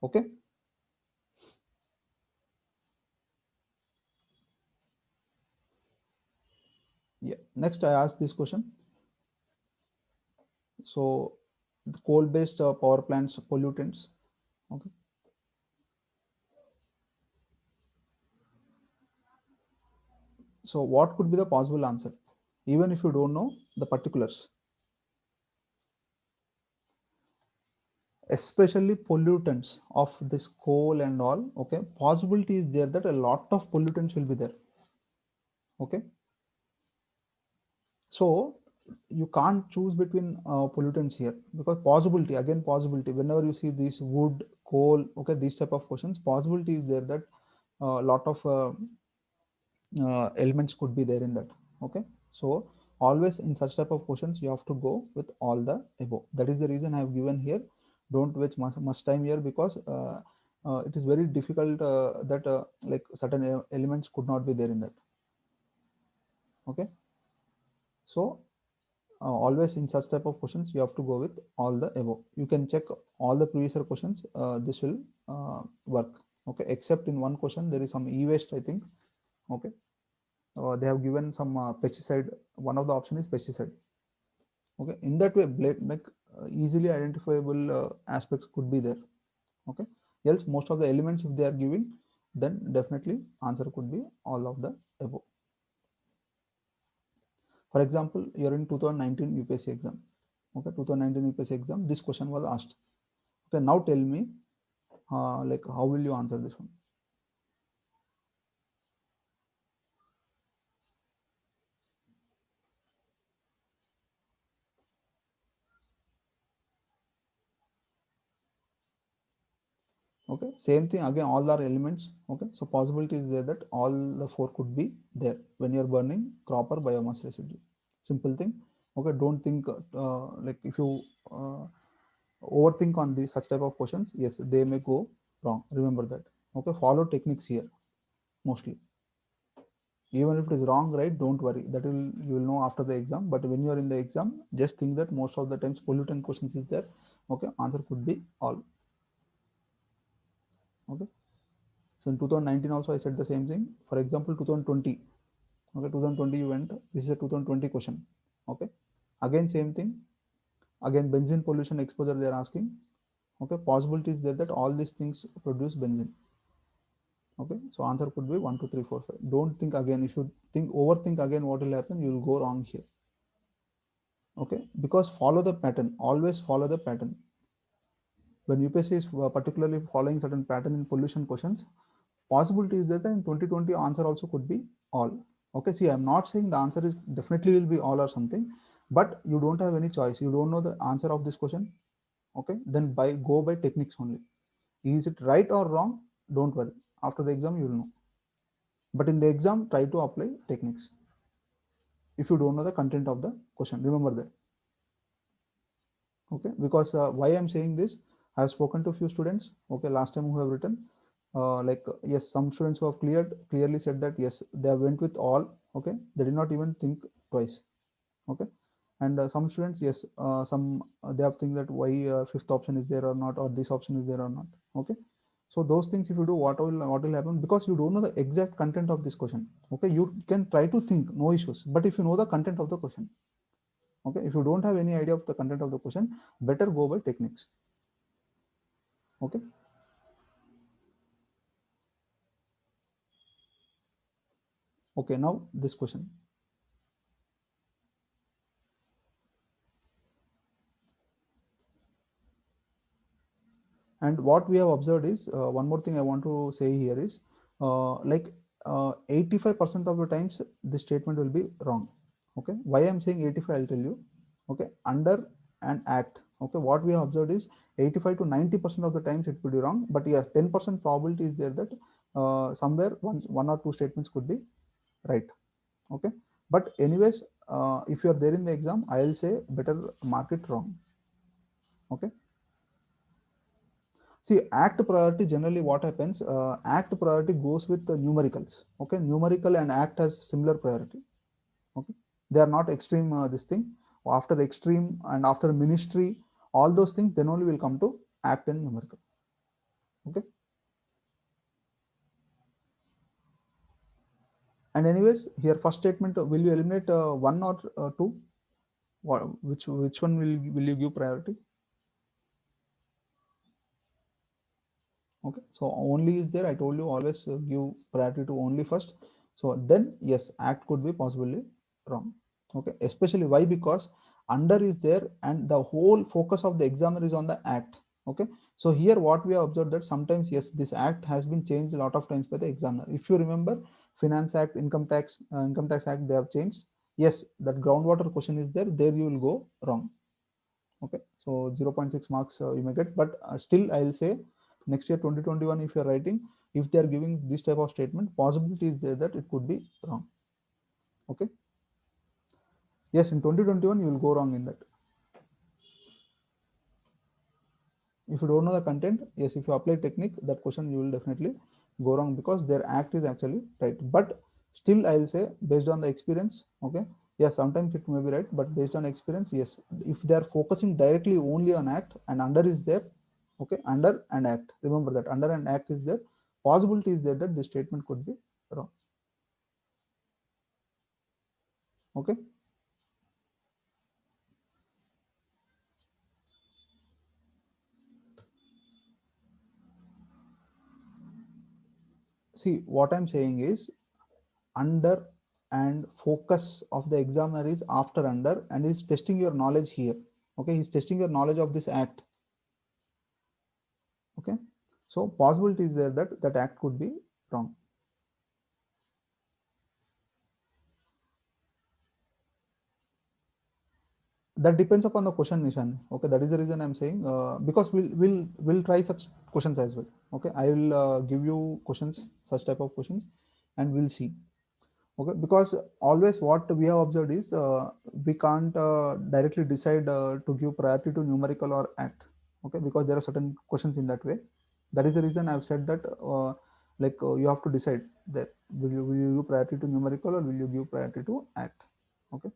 Okay, Next, I asked this question. So the coal-based power plants pollutants. Okay. So what could be the possible answer? Even if you don't know the particulars, especially pollutants of this coal and all. Okay. Possibility is there that a lot of pollutants will be there. Okay. So you can't choose between pollutants here, because possibility, again possibility, whenever you see this wood, coal, okay, these type of questions, possibility is there that a lot of elements could be there in that. Okay. So always in such type of questions you have to go with all the above. That is the reason I have given here. Don't waste much time here, because it is very difficult that like certain elements could not be there in that. Okay. So always in such type of questions you have to go with all the above. You can check all the previous year questions, this will work. Okay, except in one question there is some e-waste, I think. Okay. They have given some pesticide. One of the option is pesticide. Okay, in that way like easily identifiable aspects could be there. Okay, else most of the elements if they are giving, then definitely answer could be all of the above. For example, you're in 2019 UPSC exam. Okay, 2019 UPSC exam, this question was asked. Okay, now tell me, like how will you answer this one? Okay, same thing again, all are elements. Okay, so possibility is there that all the four could be there when you're burning crop or biomass residue. Simple thing. Okay, don't think like if you overthink on these such type of questions, yes, they may go wrong. Remember that. Okay, follow techniques here mostly. Even if it is wrong, right, don't worry, that will you will know after the exam. But when you are in the exam, just think that most of the times pollutant questions is there. Okay, answer could be all. Okay, so in 2019 also I said the same thing. For example, 2020. Okay, 2020 you went, this is a 2020 question. Okay, again same thing, again benzene pollution exposure they are asking. Okay, possibility is there that all these things produce benzene. Okay, so answer could be 1 2 3 4 5. Don't think again. If you think overthink again, what will happen, you will go wrong here. Okay, because follow the pattern, always follow the pattern. When UPSC is particularly following certain pattern in pollution questions, possibility is that in 2020 answer also could be all. Okay, see, I'm not saying the answer is definitely will be all or something, but you don't have any choice. You don't know the answer of this question. Okay, then go by techniques only. Is it right or wrong? Don't worry, after the exam you will know. But in the exam, try to apply techniques if you don't know the content of the question. Remember that. Okay, because why I'm saying this, I have spoken to a few students, okay, last time, who have written like yes, some students who have clearly said that yes, they went with all. Okay, they did not even think twice. Okay, and some students, yes, some they have think that why fifth option is there or not, or this option is there or not. Okay, so those things if you do, what will happen, because you don't know the exact content of this question. Okay, you can try to think, no issues, but if you know the content of the question. Okay, if you don't have any idea of the content of the question, better go by techniques. Okay, okay, now this question. And what we have observed is, one more thing I want to say here is, like 85% of the times this statement will be wrong. Okay, why I'm saying 85, I'll tell you. Okay, under an act. Okay, what we have observed is 85 to 90% of the times it will be wrong, but yeah, 10% probability is there that somewhere one or two statements could be right. Okay, but anyways, if you are there in the exam, I'll say better mark it wrong. Okay, see, act priority, generally what happens, act priority goes with the numericals. Okay, numerical and act has similar priority. Okay, they are not extreme, this thing. After extreme and after ministry, all those things, then only will come to act and numerical. Okay, And anyways, here first statement, will you eliminate one or two? Which one will you give priority? Okay, so only is there. I told you always give priority to only first. So then yes, act could be possibly wrong. Okay, especially why? Because under is there and the whole focus of the examiner is on the act. Okay, so here what we have observed that sometimes yes, this act has been changed a lot of times by the examiner. If you remember, Finance Act, Income Tax Act, they have changed. Yes, that groundwater question is there. There you will go wrong. Okay, so 0.6 marks you may get, but still I will say next year 2021, if you are writing, if they are giving this type of statement, possibility is there that it could be wrong. Okay, yes, in 2021 you will go wrong in that. If you don't know the content, yes, if you apply technique, that question you will definitely go wrong because their act is actually right. But still I will say based on the experience, okay, yes, sometimes it may be right, but based on experience, yes, if they are focusing directly only on act and under is there, okay, under and act, remember that under and act is there, possibility is there that the statement could be wrong. Okay, see what I'm saying is under and focus of the examiner is after under and is testing your knowledge here. Okay, he's testing your knowledge of this act. Okay, so possibility is there that that act could be wrong. That depends upon the question, Nishan. Okay, that is the reason I'm saying because we'll try such questions as well. Okay, I will give you questions, such type of questions, and we'll see. Okay, because always what we have observed is we can't directly decide to give priority to numerical or act. Okay, because there are certain questions in that way. That is the reason I've said that you have to decide that will you give priority to numerical or will you give priority to act. Okay,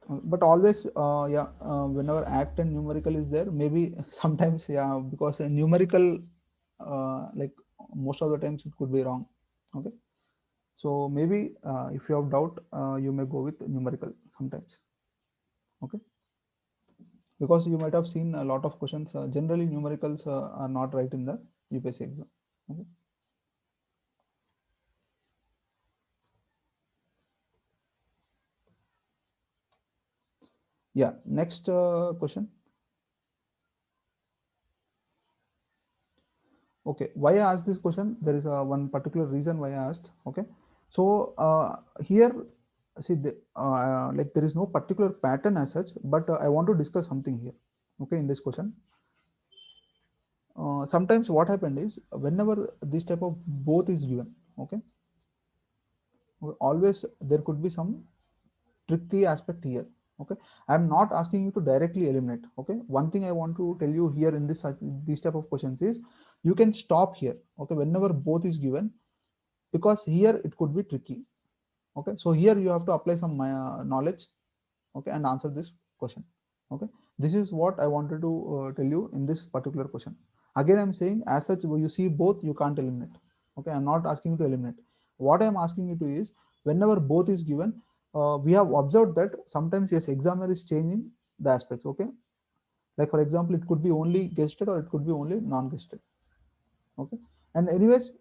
but always yeah, whenever act and numerical is there, maybe sometimes yeah, because numerical like most of the times it could be wrong. Okay, so maybe if you have doubt, you may go with numerical sometimes. Okay, because you might have seen a lot of questions. Generally, numericals are not right in the UPSC exam. Okay. Yeah. Next question. Okay. Why I asked this question? There is one particular reason why I asked. Okay. So here, see, like there is no particular pattern as such, but I want to discuss something here. Okay, in this question. Sometimes what happened is whenever this type of both is given, okay, always there could be some tricky aspect here. Okay, I'm not asking you to directly eliminate. Okay, one thing I want to tell you here in these type of questions is you can stop here. Okay, whenever both is given, because here it could be tricky. Okay, so here you have to apply some knowledge, okay, and answer this question. Okay, this is what I wanted to tell you in this particular question. Again, I'm saying as such you see both, you can't eliminate. Okay, I'm not asking you to eliminate. What I'm asking you to is whenever both is given, we have observed that sometimes yes, examiner is changing the aspects. Okay, like for example, it could be only guested or it could be only non-guested. Okay, and anyways,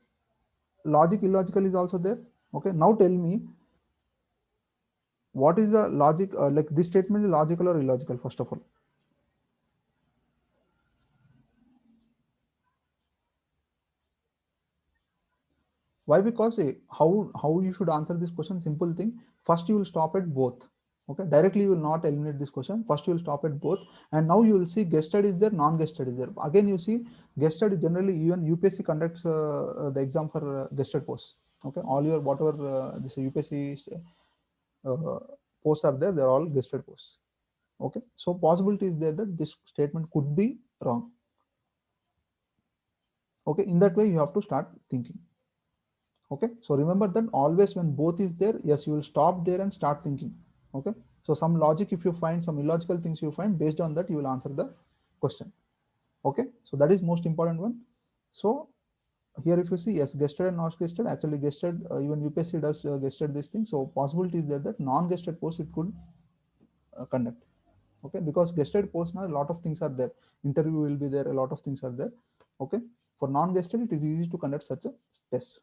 logic illogical is also there. Okay, now tell me what is the logic, like this statement is logical or illogical first of all? Why? Because how you should answer this question, simple thing. First you will stop at both. Okay, directly you will not eliminate this question. First you will stop at both, and now you will see guested is there, non-guested is there. Again you see guested, generally even UPSC conducts the exam for guested posts. Okay, all your whatever this UPSC uh, posts are there, they're all guested posts. Okay, so possibility is there that this statement could be wrong. Okay, in that way you have to start thinking. Okay, so remember that always when both is there, yes, you will stop there and start thinking. Okay, so some logic, if you find some illogical things you find, based on that you will answer the question. Okay, so that is most important one. So here if you see, yes, guested and not guested, actually guested, even UPSC does guested this thing. So possibility is there that non-guested post it could conduct. Okay, because guested post now a lot of things are there. Interview will be there, a lot of things are there. Okay, for non-guested it is easy to conduct such a test.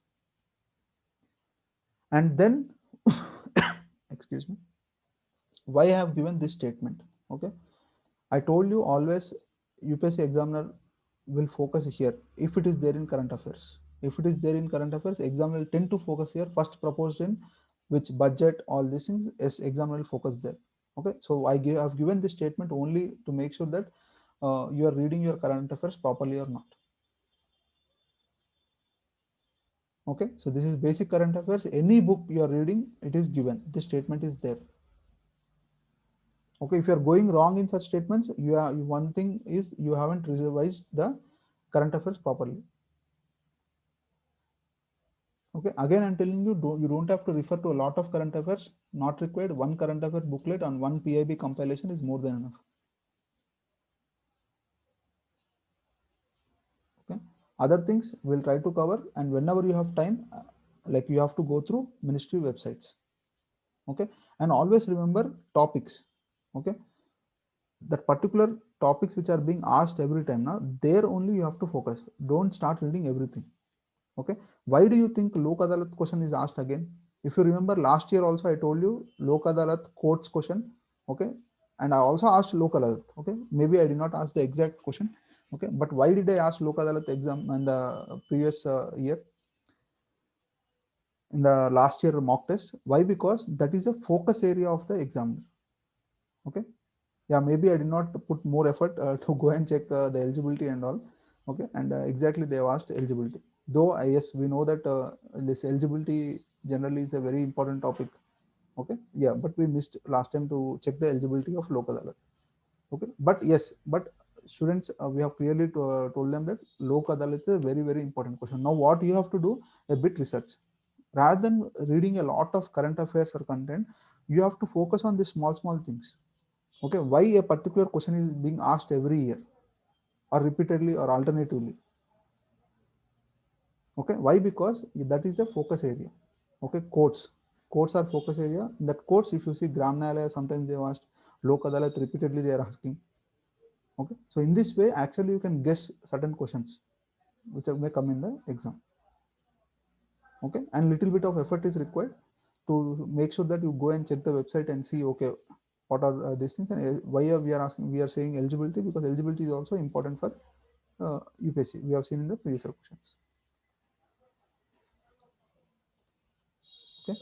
And then excuse me, why I have given this statement. Okay, I told you always UPSC examiner will focus here if it is there in current affairs. If it is there in current affairs, exam will tend to focus here first proposed in which budget, all these things. Yes, exam will focus there. Okay, so I've given this statement only to make sure that you are reading your current affairs properly or not. Okay, so this is basic current affairs. Any book you are reading, it is given. This statement is there. Okay, if you are going wrong in such statements, you are, one thing is you haven't revised the current affairs properly. Okay, again I'm telling you, you don't have to refer to a lot of current affairs, not required. One current affair booklet and one PIB compilation is more than enough. Okay, other things we'll try to cover, and whenever you have time, like you have to go through ministry websites. Okay, and always remember topics. Okay, that particular topics which are being asked every time now, there only you have to focus. Don't start reading everything. Okay, why do you think Lok Adalat question is asked again? If you remember last year also I told you Lok Adalat courts question. Okay, and I also asked Lok Adalat. Okay, maybe I did not ask the exact question. Okay, but why did I ask Lok Adalat exam in the previous year, in the last year mock test? Why? Because that is a focus area of the examiner. Okay, yeah, maybe I did not put more effort to go and check the eligibility and all. Okay, and exactly they have asked eligibility. Though yes, we know that this eligibility generally is a very important topic. Okay, yeah, but we missed last time to check the eligibility of Lok Adalat. Okay, but yes, but students, we have clearly told them that Lok Adalat is a very very important question. Now what you have to do, a bit research. Rather than reading a lot of current affairs or content, you have to focus on these small small things. Okay, why a particular question is being asked every year or repeatedly or alternatively? Okay, why? Because that is a focus area. Okay, quotes are focus area. That quotes, if you see Gram Nyalaya, sometimes they have asked, Lok Adalat repeatedly they are asking. Okay, so in this way actually you can guess certain questions which may come in the exam. Okay, and little bit of effort is required to make sure that you go and check the website and see, okay, what are these things, and why are we are asking, we are saying eligibility, because eligibility is also important for UPSC. We have seen in the previous questions. Okay,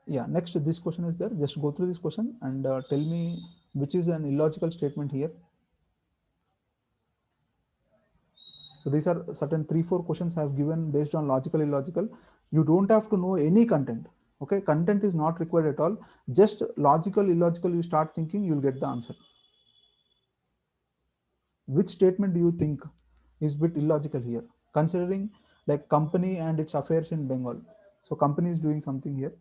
yeah, next this question is there. Just go through this question and tell me which is an illogical statement here. So these are certain 3-4 questions I have given based on logical, illogical. You don't have to know any content. Okay, content is not required at all. Just logical, illogical, you start thinking, you'll get the answer. Which statement do you think is bit illogical here, considering like company and its affairs in Bengal? So company is doing something here.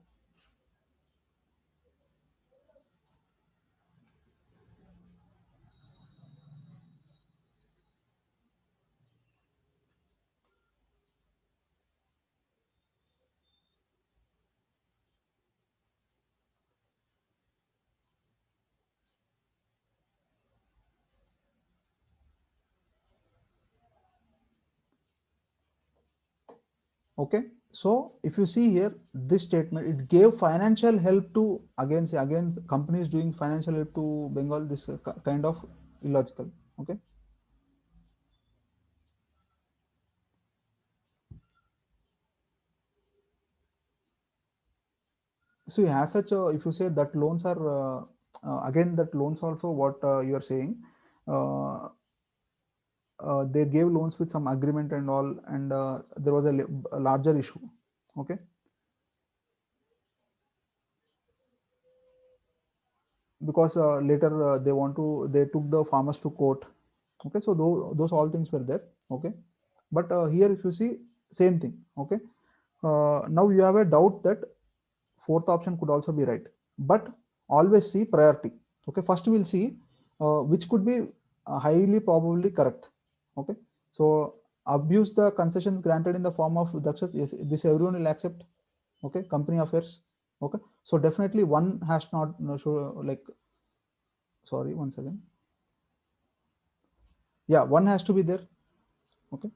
Okay, so if you see here, this statement, it gave financial help to, again say again, companies doing financial help to Bengal. This kind of illogical. Okay, so as such, if you say that loans are again, that loans also what you are saying, uh, they gave loans with some agreement and all, and there was a larger issue. Okay, because later they took the farmers to court. Okay, so those all things were there. Okay, but here if you see, same thing. Okay, now you have a doubt that fourth option could also be right, but always see priority. Okay, first we'll see which could be highly probably correct. Okay, so Abuse the concessions granted in the form of Dakshas, yes, this everyone will accept. Okay, company affairs. Okay, so definitely one has not no, show, like, sorry, once again, yeah, one has to be there. Okay,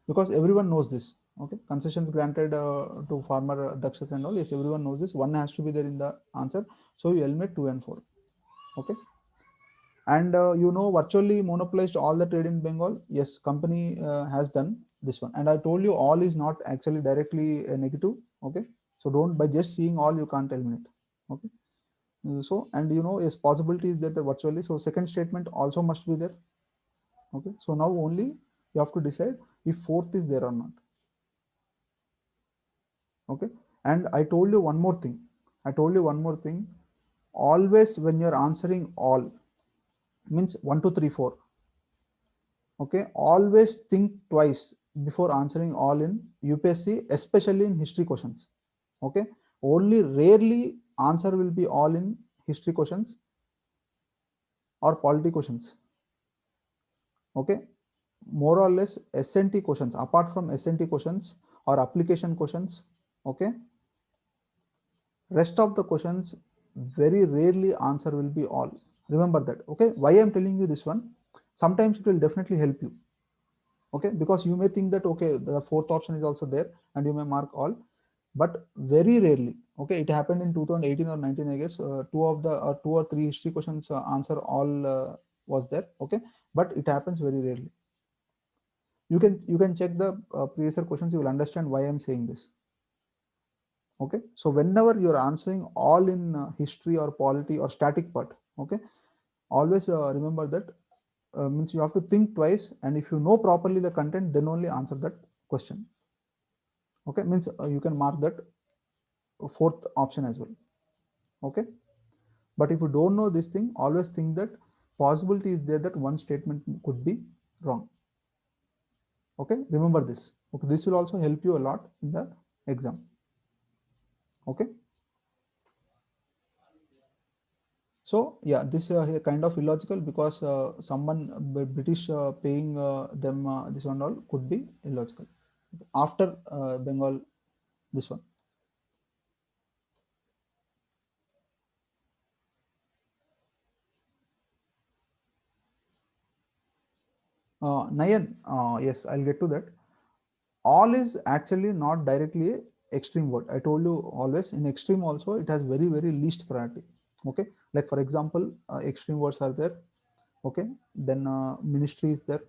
because everyone knows this. Okay, concessions granted to farmer Dakshas and all, yes, everyone knows this. One has to be there in the answer, so you eliminate 2 and 4. Okay, and virtually monopolized all the trade in Bengal. Yes, company has done this one, and I told you all is not actually directly negative. Okay, so don't, by just seeing all you can't eliminate. Okay. So, and yes, possibility is that the virtually, so second statement also must be there. Okay, so now only you have to decide if fourth is there or not. Okay, and I told you one more thing. I told you one more thing. Always when you're answering all, means 1 2 3 4. Okay, always think twice before answering all in UPSC, especially in history questions. Okay, only rarely answer will be all in history questions or polity questions. Okay, more or less SNT questions, apart from SNT questions or application questions. Okay, rest of the questions very rarely answer will be all. Remember that. Okay, why I'm telling you this one, sometimes it will definitely help you. Okay, because you may think that okay, the fourth option is also there and you may mark all, but very rarely. Okay, it happened in 2018 or 19, I guess. Two of the two or three history questions answer all was there. Okay, but it happens very rarely. You can check the previous year questions, you will understand why I'm saying this. Okay, so whenever you're answering all in history or polity or static part, okay, always remember that means you have to think twice, and if you know properly the content, then only answer that question. Okay, means you can mark that fourth option as well. Okay, but if you don't know this thing, always think that possibility is there that one statement could be wrong. Okay, remember this. Okay, this will also help you a lot in the exam. Okay, so yeah, this kind of illogical, because someone British paying them this one all could be illogical after Bengal, this one. Nayan, yes, I'll get to that. All is actually not directly a extreme word. I told you always in extreme also it has very very least priority. Okay, like for example, extreme words are there. Okay, then ministry is there.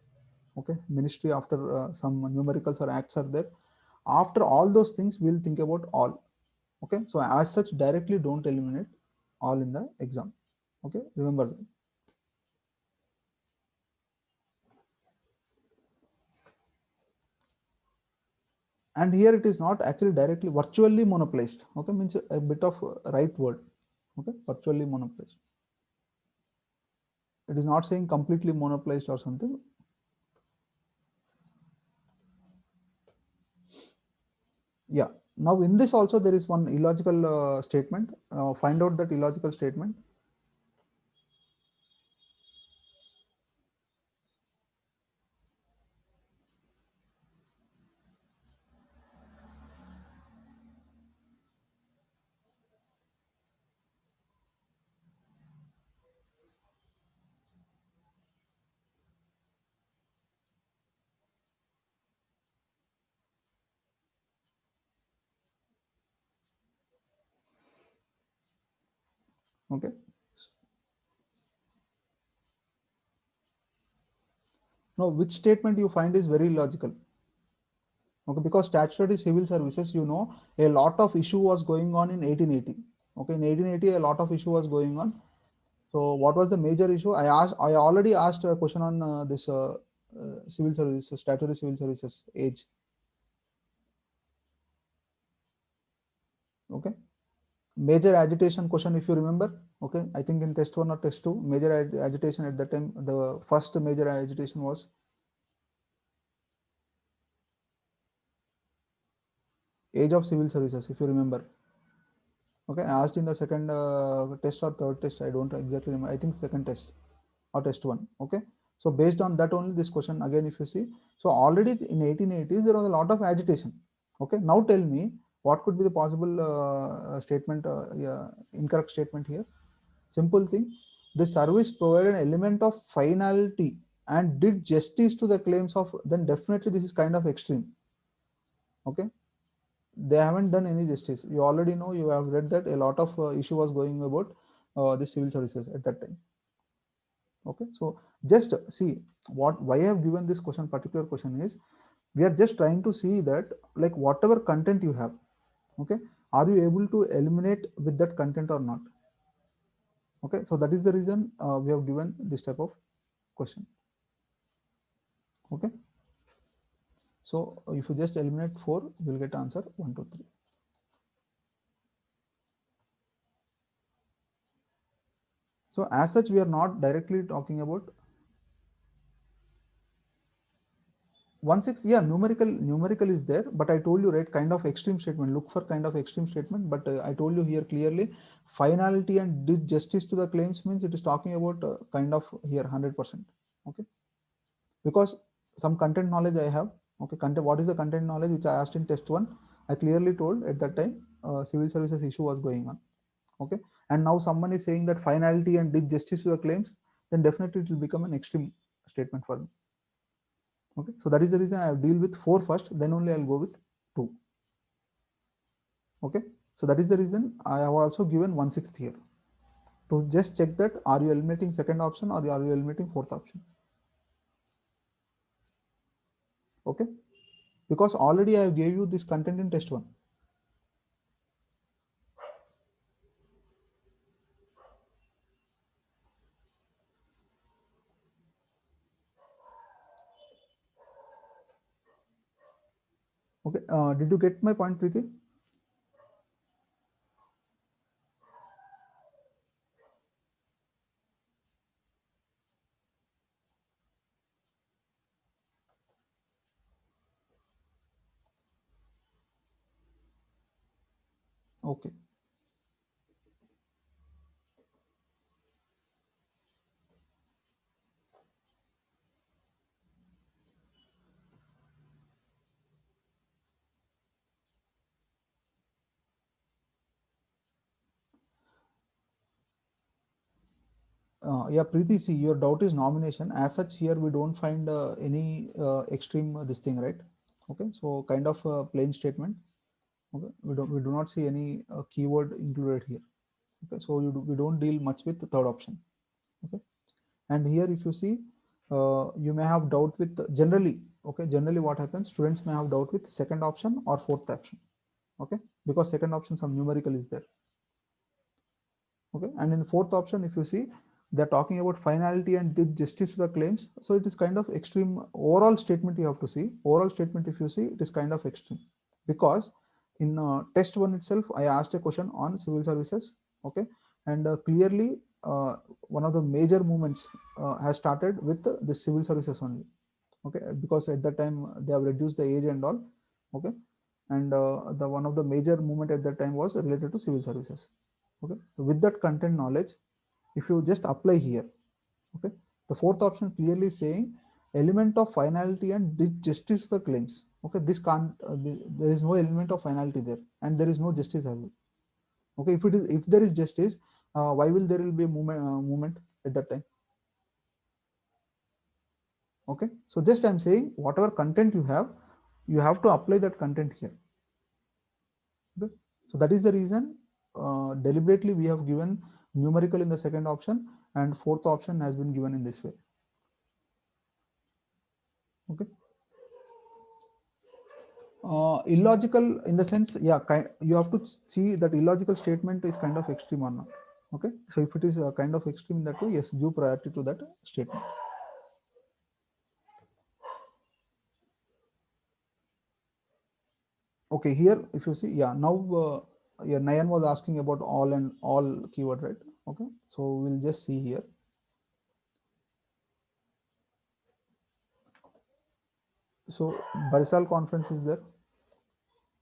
Okay, ministry after some numericals or acts are there. After all those things, we'll think about all. Okay, so as such, directly don't eliminate all in the exam. Okay, remember that. And here it is not actually directly virtually monopolized. Okay, means a bit of right word. Okay, virtually monopolized. It is not saying completely monopolized or something. Yeah, now in this also there is one illogical statement. Find out that illogical statement. Okay, now which statement you find is very illogical? Okay, because statutory civil services, a lot of issue was going on in 1880. Okay, in 1880 a lot of issue was going on. So what was the major issue? I already asked a question on this civil services, statutory civil services age. Okay, major agitation question, if you remember. Okay, I think in test 1 or test 2, major agitation at that time, the first major agitation was age of civil services, if you remember. Okay, I asked in the second test or third test, I don't exactly remember, I think second test or test 1. Okay, So based on that only this question again, if you see, so already in 1880s there was a lot of agitation. Okay, now tell me what could be the possible statement, yeah, incorrect statement here. Simple thing. The service provided an element of finality and did justice to the claims of, then definitely this is kind of extreme. Okay, they haven't done any justice. You already know, you have read that a lot of issue was going about the civil services at that time. Okay, so just see what, why I have given this question, particular question is, we are just trying to see that like whatever content you have, okay, are you able to eliminate with that content or not? Okay, so that is the reason we have given this type of question. Okay, so if you just eliminate 4, you will get answer 1 2 3. So as such we are not directly talking about 1/6. Yeah, numerical is there, but I told you, right, kind of extreme statement, look for kind of extreme statement. But I told you here clearly, finality and did justice to the claims means it is talking about kind of here 100%. Okay, because some content knowledge I have. Okay, content, what is the content knowledge which I asked in test 1? I clearly told at that time civil services issue was going on. Okay, and now someone is saying that finality and did justice to the claims, then definitely it will become an extreme statement for me. Okay, so that is the reason I deal with 4 first, then only I'll go with 2. Okay, so that is the reason I have also given 1/6 here, to just check that are you eliminating second option or are you eliminating fourth option. Okay, because already I gave you this content in test 1. Okay, did you get my point, Preeti? Okay. Yeah, Preeti, see, your doubt is nomination. As such, here we don't find any extreme this thing, right? Okay, so kind of plain statement. Okay, we do not see any keyword included here. Okay, so we don't deal much with the third option. Okay, and here if you see, you may have doubt with generally. Okay, generally what happens? Students may have doubt with second option or fourth option. Okay, because second option some numerical is there. Okay, and in the fourth option if you see, they're talking about finality and did justice to the claims, so it is kind of extreme overall statement. You have to see overall statement. If you see, it is kind of extreme, because in test 1 itself I asked a question on civil services. Okay, and clearly one of the major movements has started with the civil services only. Okay, because at that time they have reduced the age and all. Okay, and the one of the major movement at that time was related to civil services. Okay, so with that content knowledge, if you just apply here, okay, the fourth option clearly saying element of finality and did justice to the claims. Okay, this can't there is no element of finality there, and there is no justice as well. Okay, if it is, if there is justice, why will there will be a movement at that time? Okay, so just I'm saying whatever content you have to apply that content here. Okay, so that is the reason deliberately we have given numerical in the second option, and fourth option has been given in this way. Okay, illogical in the sense, yeah, you have to see that illogical statement is kind of extreme or not. Okay, so if it is kind of extreme that way, yes, give priority to that statement. Okay, here if you see, yeah, now yeah, Nayan was asking about all and all keyword, right? Okay, so we'll just see here. So Barisal conference is there.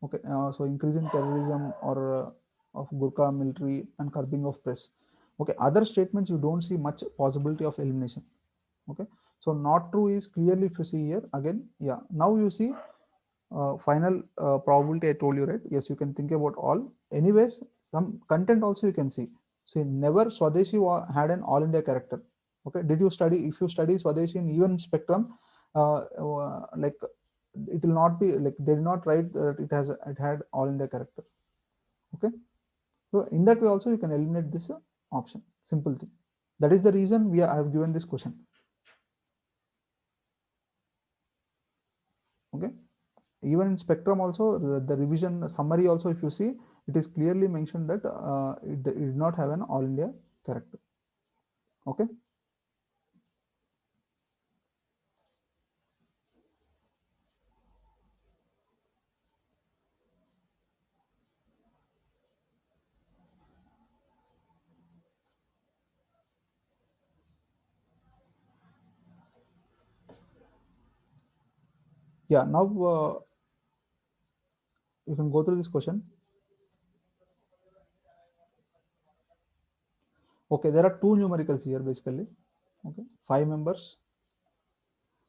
Okay, so increase in terrorism or of Gurkha military and curbing of press. Okay, other statements you don't see much possibility of elimination. Okay, So not true is clearly, if you see here again, yeah, now you see final probability I told you, right? Yes, you can think about all. Anyways, some content also you can see. See, never Swadeshi had an all India character. Okay, did you study? If you study Swadeshi in even spectrum, like it will not be like they did not write that it had all India character. Okay, so in that way also you can eliminate this option. Simple thing. That is the reason I have given this question. Okay. Even in spectrum also the revision summary also, if you see, it is clearly mentioned that it did not have an all India character. Okay. Yeah, now you can go through this question. Okay, there are two numericals here basically. Okay, 5 members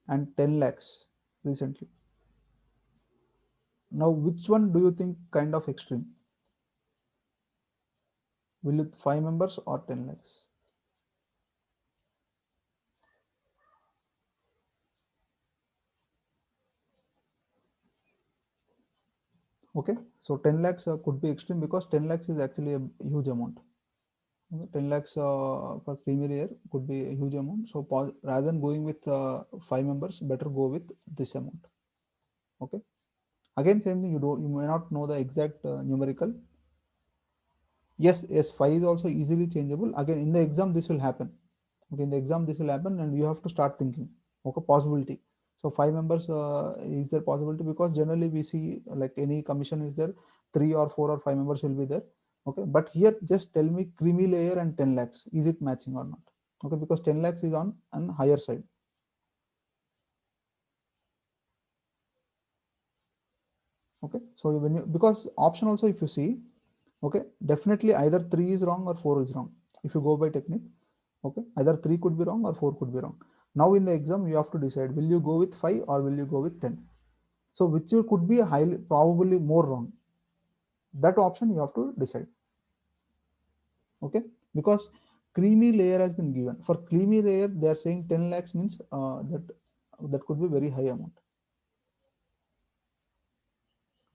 and 10 lakhs recently. Now which one do you think kind of extreme? Will it 5 members or 10 lakhs? Okay, so 10 lakhs could be extreme because 10 lakhs is actually a huge amount. Okay, 10 lakhs for premier year could be a huge amount. So rather than going with 5 members, better go with this amount. Okay. Again, same thing. You may not know the exact numerical. Yes, yes. 5 is also easily changeable. Again, in the exam, this will happen. Okay, in the exam, this will happen, and you have to start thinking. Okay, possibility. So 5 members is there possibility, because generally we see like any commission is there, 3 or 4 or 5 members will be there. Okay, but here just tell me creamy layer and 10 lakhs, is it matching or not? Okay, because 10 lakhs is on an higher side. Okay, so when you, because option also if you see, okay, definitely either 3 is wrong or 4 is wrong. If you go by technique, okay, either 3 could be wrong or 4 could be wrong. Now in the exam you have to decide, will you go with 5 or will you go with 10? So which you could be highly probably more wrong. That option you have to decide. Okay, because creamy layer has been given. For creamy layer they are saying 10 lakhs means that could be very high amount.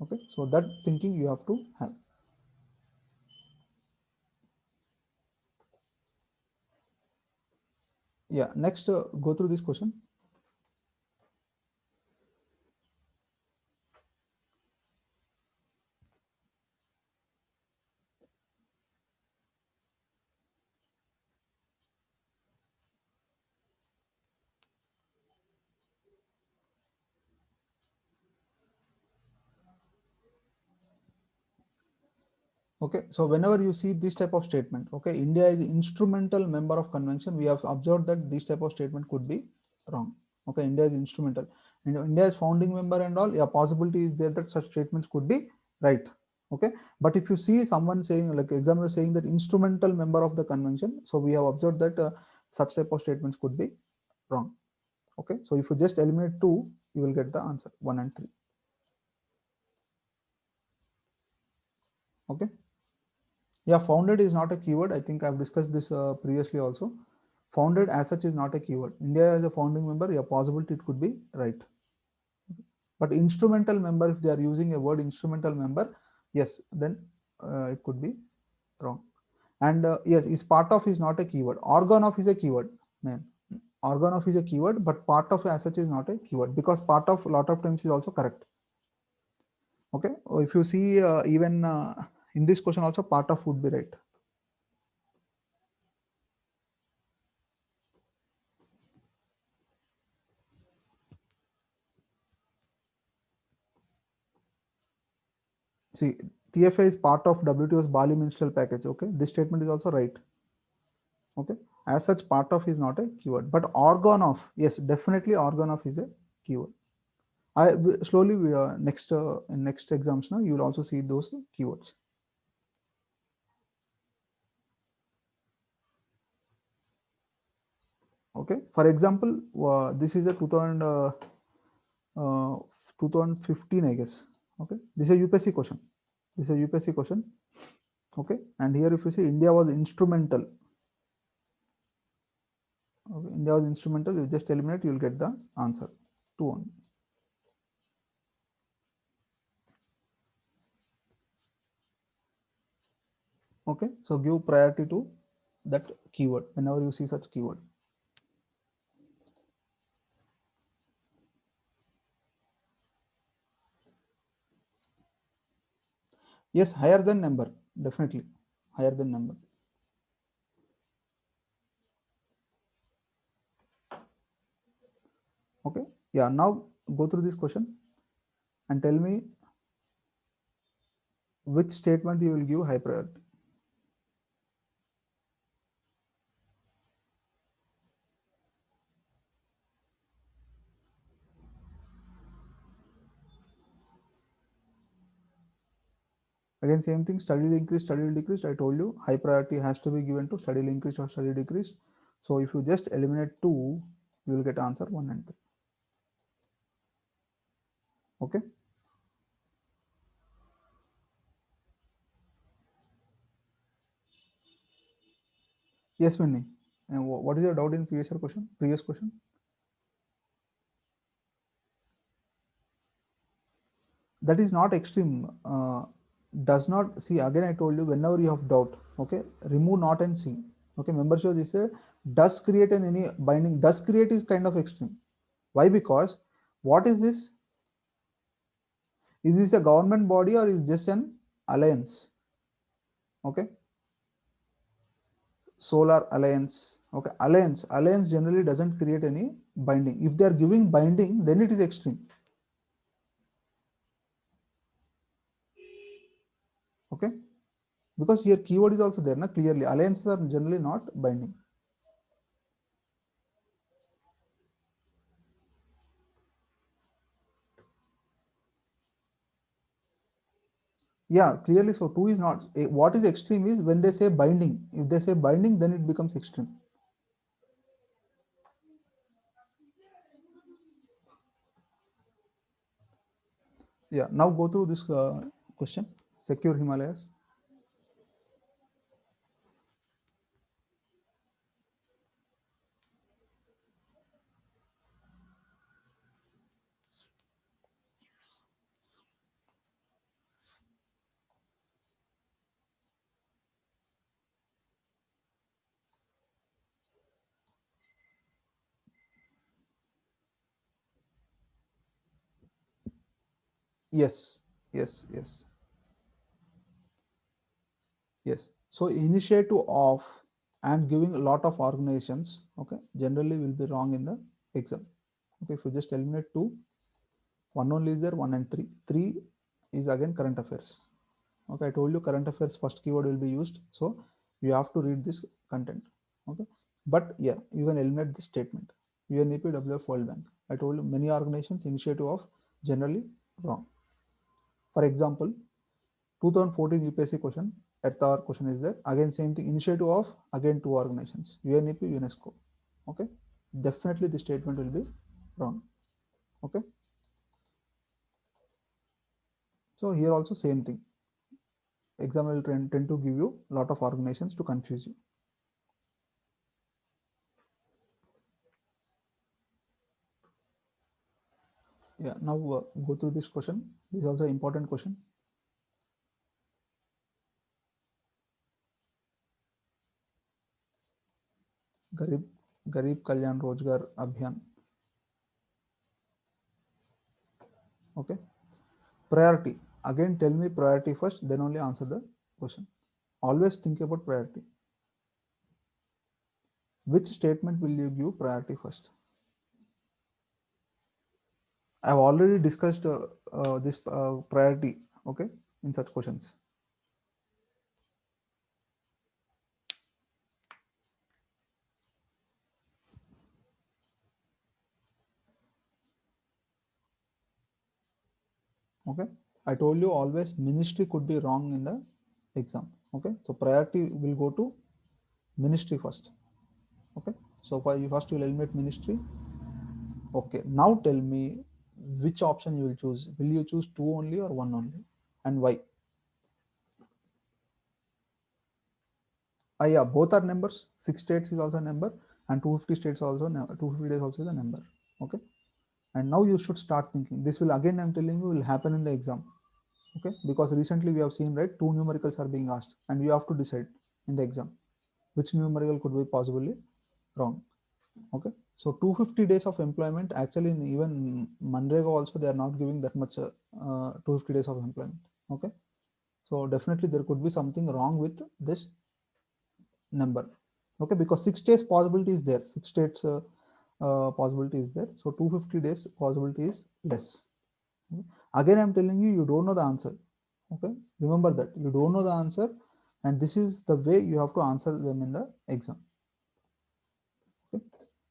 Okay, so that thinking you have to have. Yeah, next go through this question. Okay, so whenever you see this type of statement, okay, India is instrumental member of convention, we have observed that this type of statement could be wrong. Okay, India is instrumental, and India is founding member and all, yeah, possibility is there that such statements could be right. Okay, but if you see someone saying, like examiner saying that instrumental member of the convention, so we have observed that such type of statements could be wrong. Okay, so if you just eliminate two, you will get the answer 1 and 3. Okay. Yeah, founded is not a keyword. I think I've discussed this previously also. Founded as such is not a keyword. India as a founding member, yeah, possibility it could be right. But instrumental member, if they are using a word instrumental member, yes, then it could be wrong. And yes, is part of is not a keyword. Organ of is a keyword. Man, organ of is a keyword, but part of as such is not a keyword, because part of a lot of times is also correct. Okay, if you see even in this question also part of would be right. See, TFA is part of WTO's Bali Ministerial Package. Okay, this statement is also right. Okay, as such, part of is not a keyword, but organ of, yes, definitely organ of is a keyword. Slowly next in next exams now you will also see those keywords. Okay, for example, this is a uh, 2015, I guess. Okay, this is a UPSC question. This is a UPSC question. Okay, and here if you see India was instrumental. Okay, India was instrumental. You just eliminate, you will get the answer. 2 on. Okay, so give priority to that keyword whenever you see such keyword. Yes, higher than number, definitely higher than number. Okay, yeah, now go through this question and tell me which statement you will give high priority. Again, same thing, study will increase, study will decrease. I told you high priority has to be given to study will increase or study decrease. So if you just eliminate 2, you will get answer 1 and 3. Okay. Yes, Minnie. And what is your doubt in previous question? Previous question? That is not extreme. Does not see, again I told you, whenever you have doubt, okay, remove not and see. Okay, remember, sure, this does create an any binding, does create is kind of extreme. Why? Because what is this? Is this a government body or is just an alliance? Okay, solar alliance. Okay, alliance generally doesn't create any binding. If they are giving binding, then it is extreme. Okay, because here keyword is also there, na, clearly alliances are generally not binding. Yeah, clearly. So 2 is not. What is extreme is when they say binding. If they say binding, then it becomes extreme. Yeah, now go through this question. Secure Himalayas. Yes, yes, yes, yes. So initiative of and giving a lot of organizations, okay, generally will be wrong in the exam. Okay, if you just eliminate 2, 1 only is there, 1 and 3. 3 is again current affairs. Okay, I told you current affairs first keyword will be used. So you have to read this content. Okay, but yeah, you can eliminate this statement. UNEP, WF, World Bank. I told you many organizations initiative of generally wrong. For example, 2014 UPSC question, at our question is there. Again, same thing, initiative of again 2 organizations, UNEP, UNESCO. Okay, definitely the statement will be wrong. Okay, so here also same thing. Exam will tend to give you a lot of organizations to confuse you. Yeah, now go through this question. This is also important question. Garib Garib Kalyan Rojgar Abhiyan. Okay. Priority. Again, tell me priority first, then only answer the question. Always think about priority. Which statement will you give priority first? I've already discussed this priority. Okay, in such questions. Okay, I told you always ministry could be wrong in the exam. Okay, so priority will go to ministry first. Okay, So you first will eliminate ministry. Okay, now tell me which option you will choose. Will you choose two only or one only, and why? Yeah, both are numbers. Six states is also a number, and 250 states also 250 days also is a number. Okay, and now you should start thinking. This will again, I'm telling you, will happen in the exam. Okay, because recently we have seen, right, two numericals are being asked, and you have to decide in the exam which numerical could be possibly wrong. Okay, so 250 days of employment, actually in even Manrega also they are not giving that much 250 days of employment. Okay, so definitely there could be something wrong with this number. Okay, because 6 days possibility is there, 6 states possibility is there, so 250 days possibility is less. Okay? Again, I'm telling you, you don't know the answer. Okay, remember that you don't know the answer, and this is the way you have to answer them in the exam. Okay,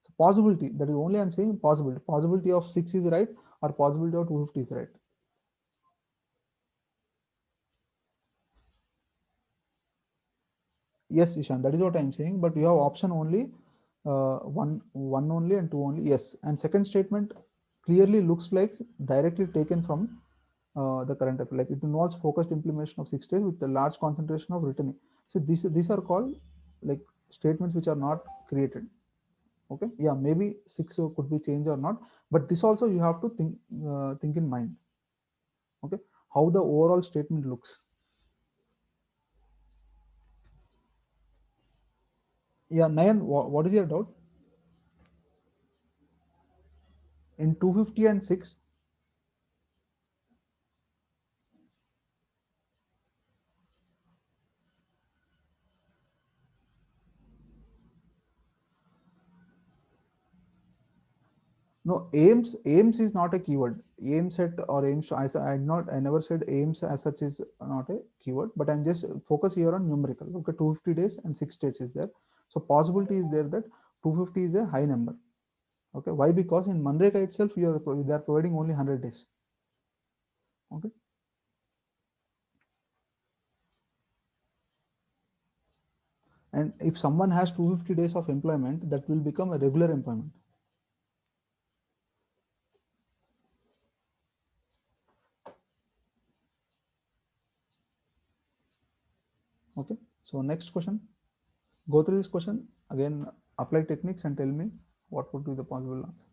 so possibility, that is only I'm saying possibility of 6 is right, or possibility of 250 is right. Yes, Ishan, that is what I'm saying, but you have option only one only and two only. Yes, and second statement clearly looks like directly taken from the current affair. Like it involves focused implementation of 6 days with a large concentration of returning. So these are called like statements which are not created. Okay, yeah, maybe six could be changed or not, but this also you have to think in mind. Okay, how the overall statement looks. Yeah, Nayan, what is your doubt in 250 and 6? No, aims is not a keyword. Aim set or aims to, I never said aims as such is not a keyword, but I'm just focus here on numerical. Okay, 250 days and 6 states is there. So possibility is there that 250 is a high number. Okay, why? Because in Manreka itself, they are providing only 100 days. Okay, and if someone has 250 days of employment, that will become a regular employment. Okay, so next question. Go through this question again. Apply techniques and tell me what would be the possible answer.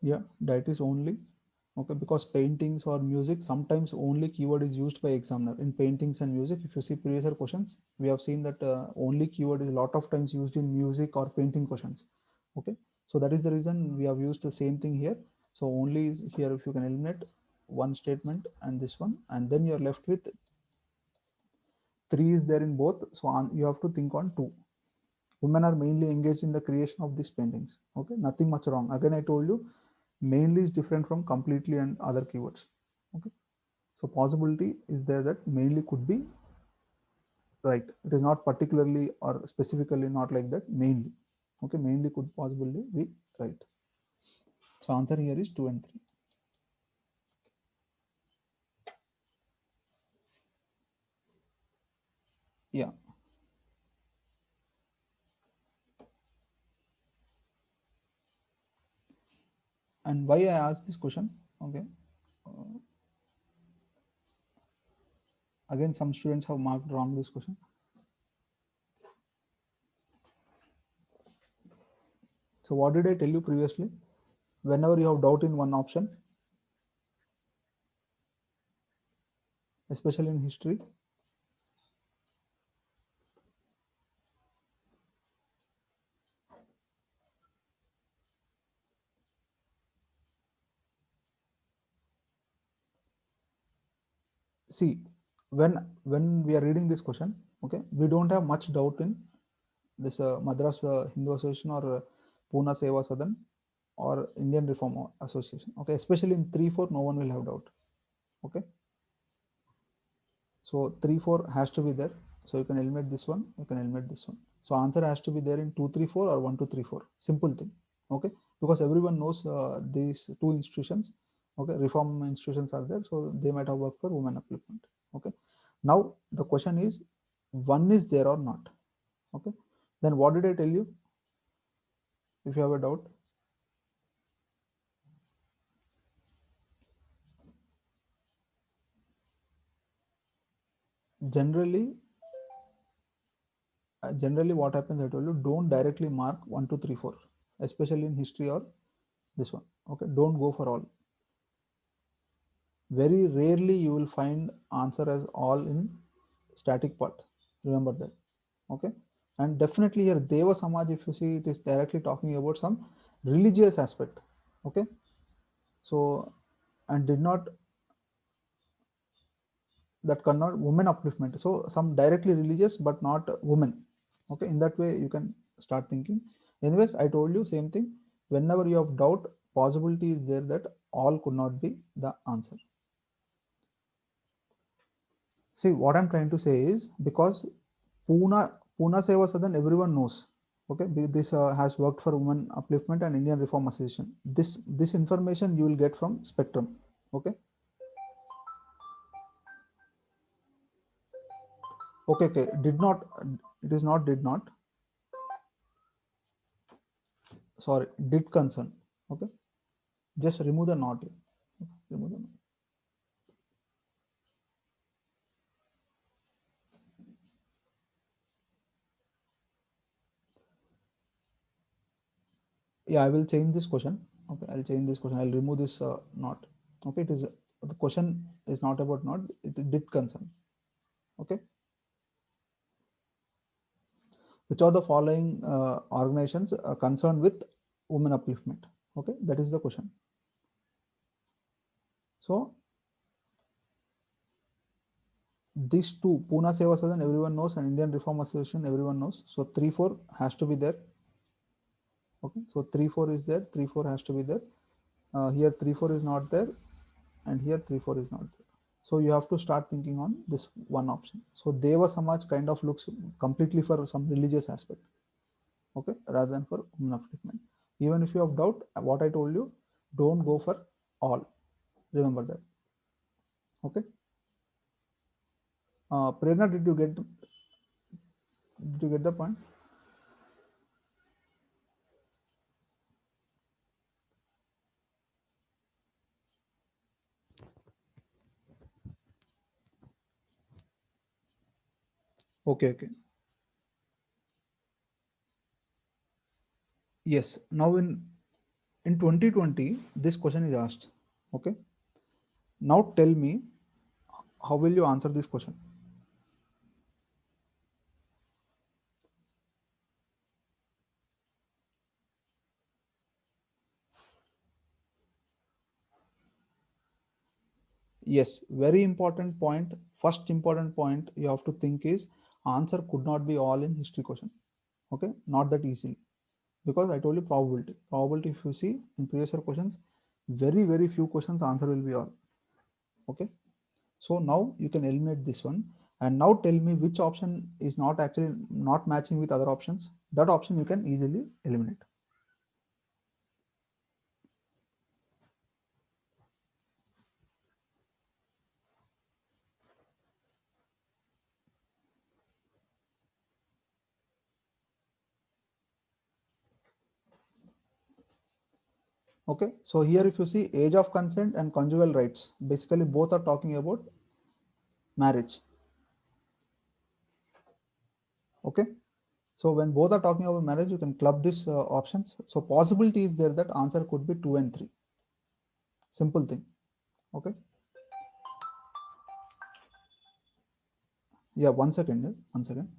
Yeah, that is only. Okay, because paintings or music, sometimes only keyword is used by examiner in paintings and music. If you see previous year questions, we have seen that only keyword is a lot of times used in music or painting questions. Okay, so that is the reason we have used the same thing here. So only is here, if you can eliminate one statement and this one, and then you're left with three is there in both. So you have to think on two. Women are mainly engaged in the creation of these paintings. Okay, nothing much wrong. Again, I told you mainly is different from completely and other keywords. Okay, so possibility is there that mainly could be right. It is not particularly or specifically not like that, mainly. Okay, mainly could possibly be right. So answer here is 2 and 3. Yeah, and why I asked this question? Okay, uh, again some students have marked wrong this question. So what did I tell you previously? Whenever you have doubt in one option, especially in history, see, when we are reading this question, okay, we don't have much doubt in this Madras Hindu Association or Pune Seva Sadan or Indian Reform Association. Okay, especially in 3 4, no one will have doubt. Okay, so 3 4 has to be there. So you can eliminate this one, you can eliminate this one. So answer has to be there in 234 or 1234. Simple thing. Okay, because everyone knows these two institutions. Okay, reform institutions are there, so they might have worked for women upliftment. Okay, now the question is, one is there or not? Okay, then what did I tell you? If you have a doubt, generally, generally what happens, I told you, don't directly mark 1 2 3 4, especially in history or this one. Okay, don't go for all. Very rarely you will find answer as all in static part. Remember that. Okay, and definitely here Deva Samaj, if you see, it is directly talking about some religious aspect. Okay, so and did not, that cannot women upliftment, so some directly religious but not women. Okay, in that way you can start thinking. Anyways, I told you same thing, whenever you have doubt, possibility is there that all could not be the answer. See, what I'm trying to say is, because Pune Seva Sadan everyone knows. Okay, this has worked for women upliftment and Indian Reform Association. This information you will get from Spectrum. Okay, okay, did not, it is not did not, sorry, did concern. Okay, just remove the not here. Remove the not. Yeah, I will change this question. Okay, I'll change this question, I'll remove this not. Okay, it is the question is not about not, it did concern. Okay, which are the following organizations are concerned with women upliftment? Okay, that is the question. So these two, Pune Seva Sadan everyone knows and Indian Reform Association everyone knows, so 3 4 has to be there. Okay, so 3 4 is there, 3 4 has to be there. Here 3 4 is not there, and here 3 4 is not there. So you have to start thinking on this one option. So Deva Samaj kind of looks completely for some religious aspect. Okay, rather than for women upliftment. Even if you have doubt, what I told you, don't go for all. Remember that. Okay, Prerna, did you get the point? Okay, okay. Yes, now in 2020 this question is asked. Okay, now tell me, how will you answer this question? Yes, very important point. First important point you have to think is, answer could not be all in history question. Okay, not that easily, because I told you probability. Probability, if you see in previous year questions, very few questions answer will be all. Okay, so now you can eliminate this one, and now tell me which option is not actually not matching with other options. That option you can easily eliminate. Okay, so here if you see age of consent and conjugal rights, basically both are talking about marriage. Okay, so when both are talking about marriage, you can club these options. So possibility is there that answer could be 2 and 3. Simple thing. Okay, yeah, 1 second, 1 second.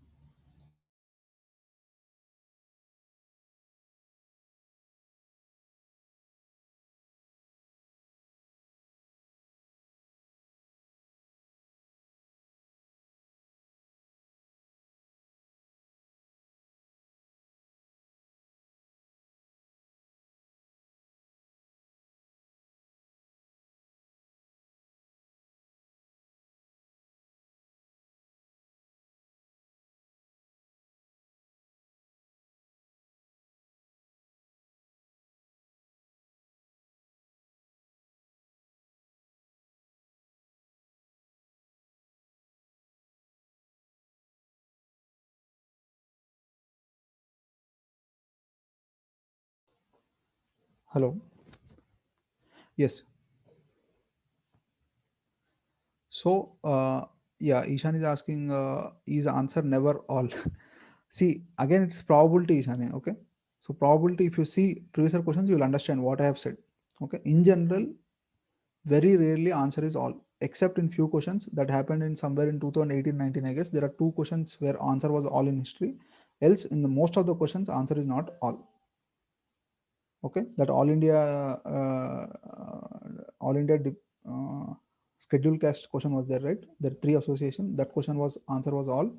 Hello. Yes. So, yeah, Ishan is asking, is answer never all? See, again, it's probability, Ishan. Okay. So, probability, if you see previous year questions, you will understand what I have said. Okay. In general, very rarely answer is all, except in few questions that happened in somewhere in 2018-19. I guess there are two questions where answer was all in history. Else, in the most of the questions, answer is not all. Okay, that all India schedule cast question was there, right? There are three association. That question was answer was all,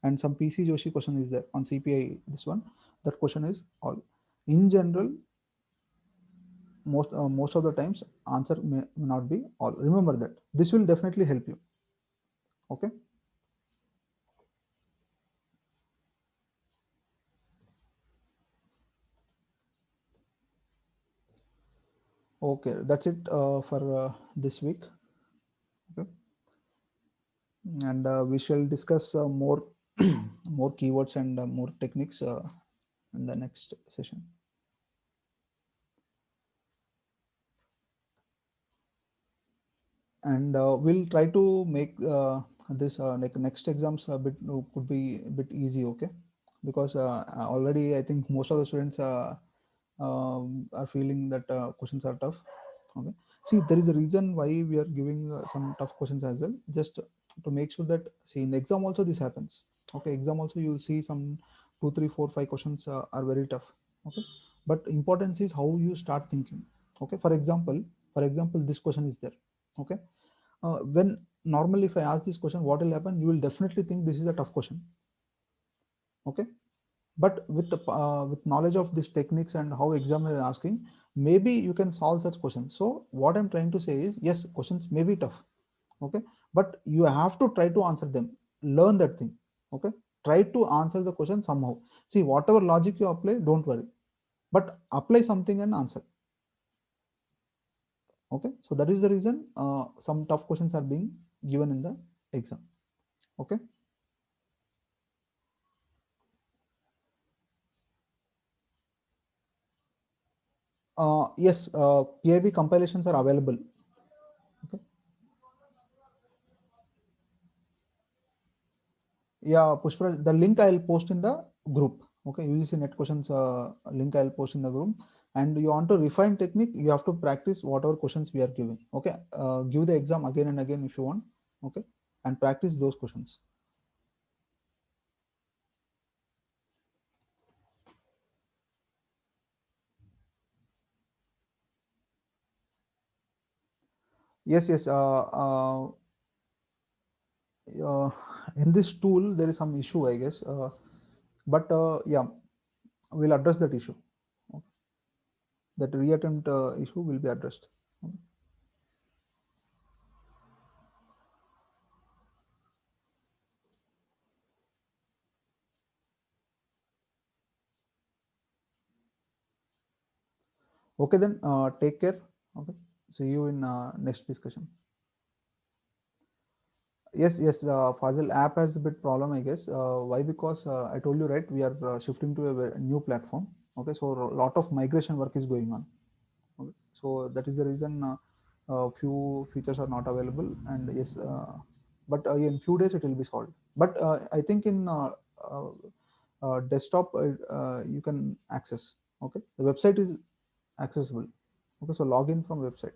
and some PC Joshi question is there on CPI. This one, that question is all. In general, most of the times answer may not be all. Remember that. This will definitely help you. Okay. Okay, that's it for this week. Okay, and we shall discuss more more keywords and more techniques in the next session. And we'll try to make this like next exams a bit could be a bit easy. Okay, because already I think most of the students are feeling that questions are tough. Okay, see, there is a reason why we are giving some tough questions as well, just to make sure that, see, in the exam also this happens. Okay, exam also you will see some 2, 3, 4, 5 questions are very tough. Okay, but importance is how you start thinking. Okay, for example this question is there. Okay, when normally if I ask this question, what will happen, you will definitely think this is a tough question. Okay, but with the with knowledge of these techniques and how exam is asking, maybe you can solve such questions. So what I'm trying to say is, yes, questions may be tough. Okay, but you have to try to answer them. Learn that thing. Okay, try to answer the question somehow. See, whatever logic you apply, don't worry, but apply something and answer. Okay, so that is the reason some tough questions are being given in the exam. Okay. Yes, PIB compilations are available. Okay. Yeah, Pushpa, the link I'll post in the group. Okay, you will see net questions link I'll post in the group. And you want to refine technique, you have to practice whatever questions we are giving. Okay, give the exam again and again if you want. Okay, and practice those questions. Yes, yes. Uh, in this tool there is some issue, I guess. But yeah, we'll address that issue. Okay. That reattempt issue will be addressed. Okay, then take care. Okay, see you in next discussion. Yes, yes, Fazil app has a bit problem, I guess. Why? Because I told you, right, we are shifting to a new platform. Okay, so a lot of migration work is going on. Okay, so that is the reason few features are not available. And yes, but in few days it will be solved. But I think in uh, desktop you can access. Okay, the website is accessible. Okay, so log in from website.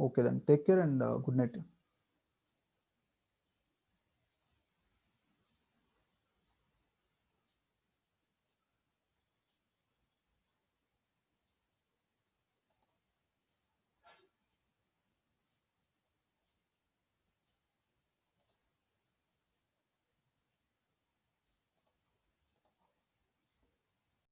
Okay, then take care and good night.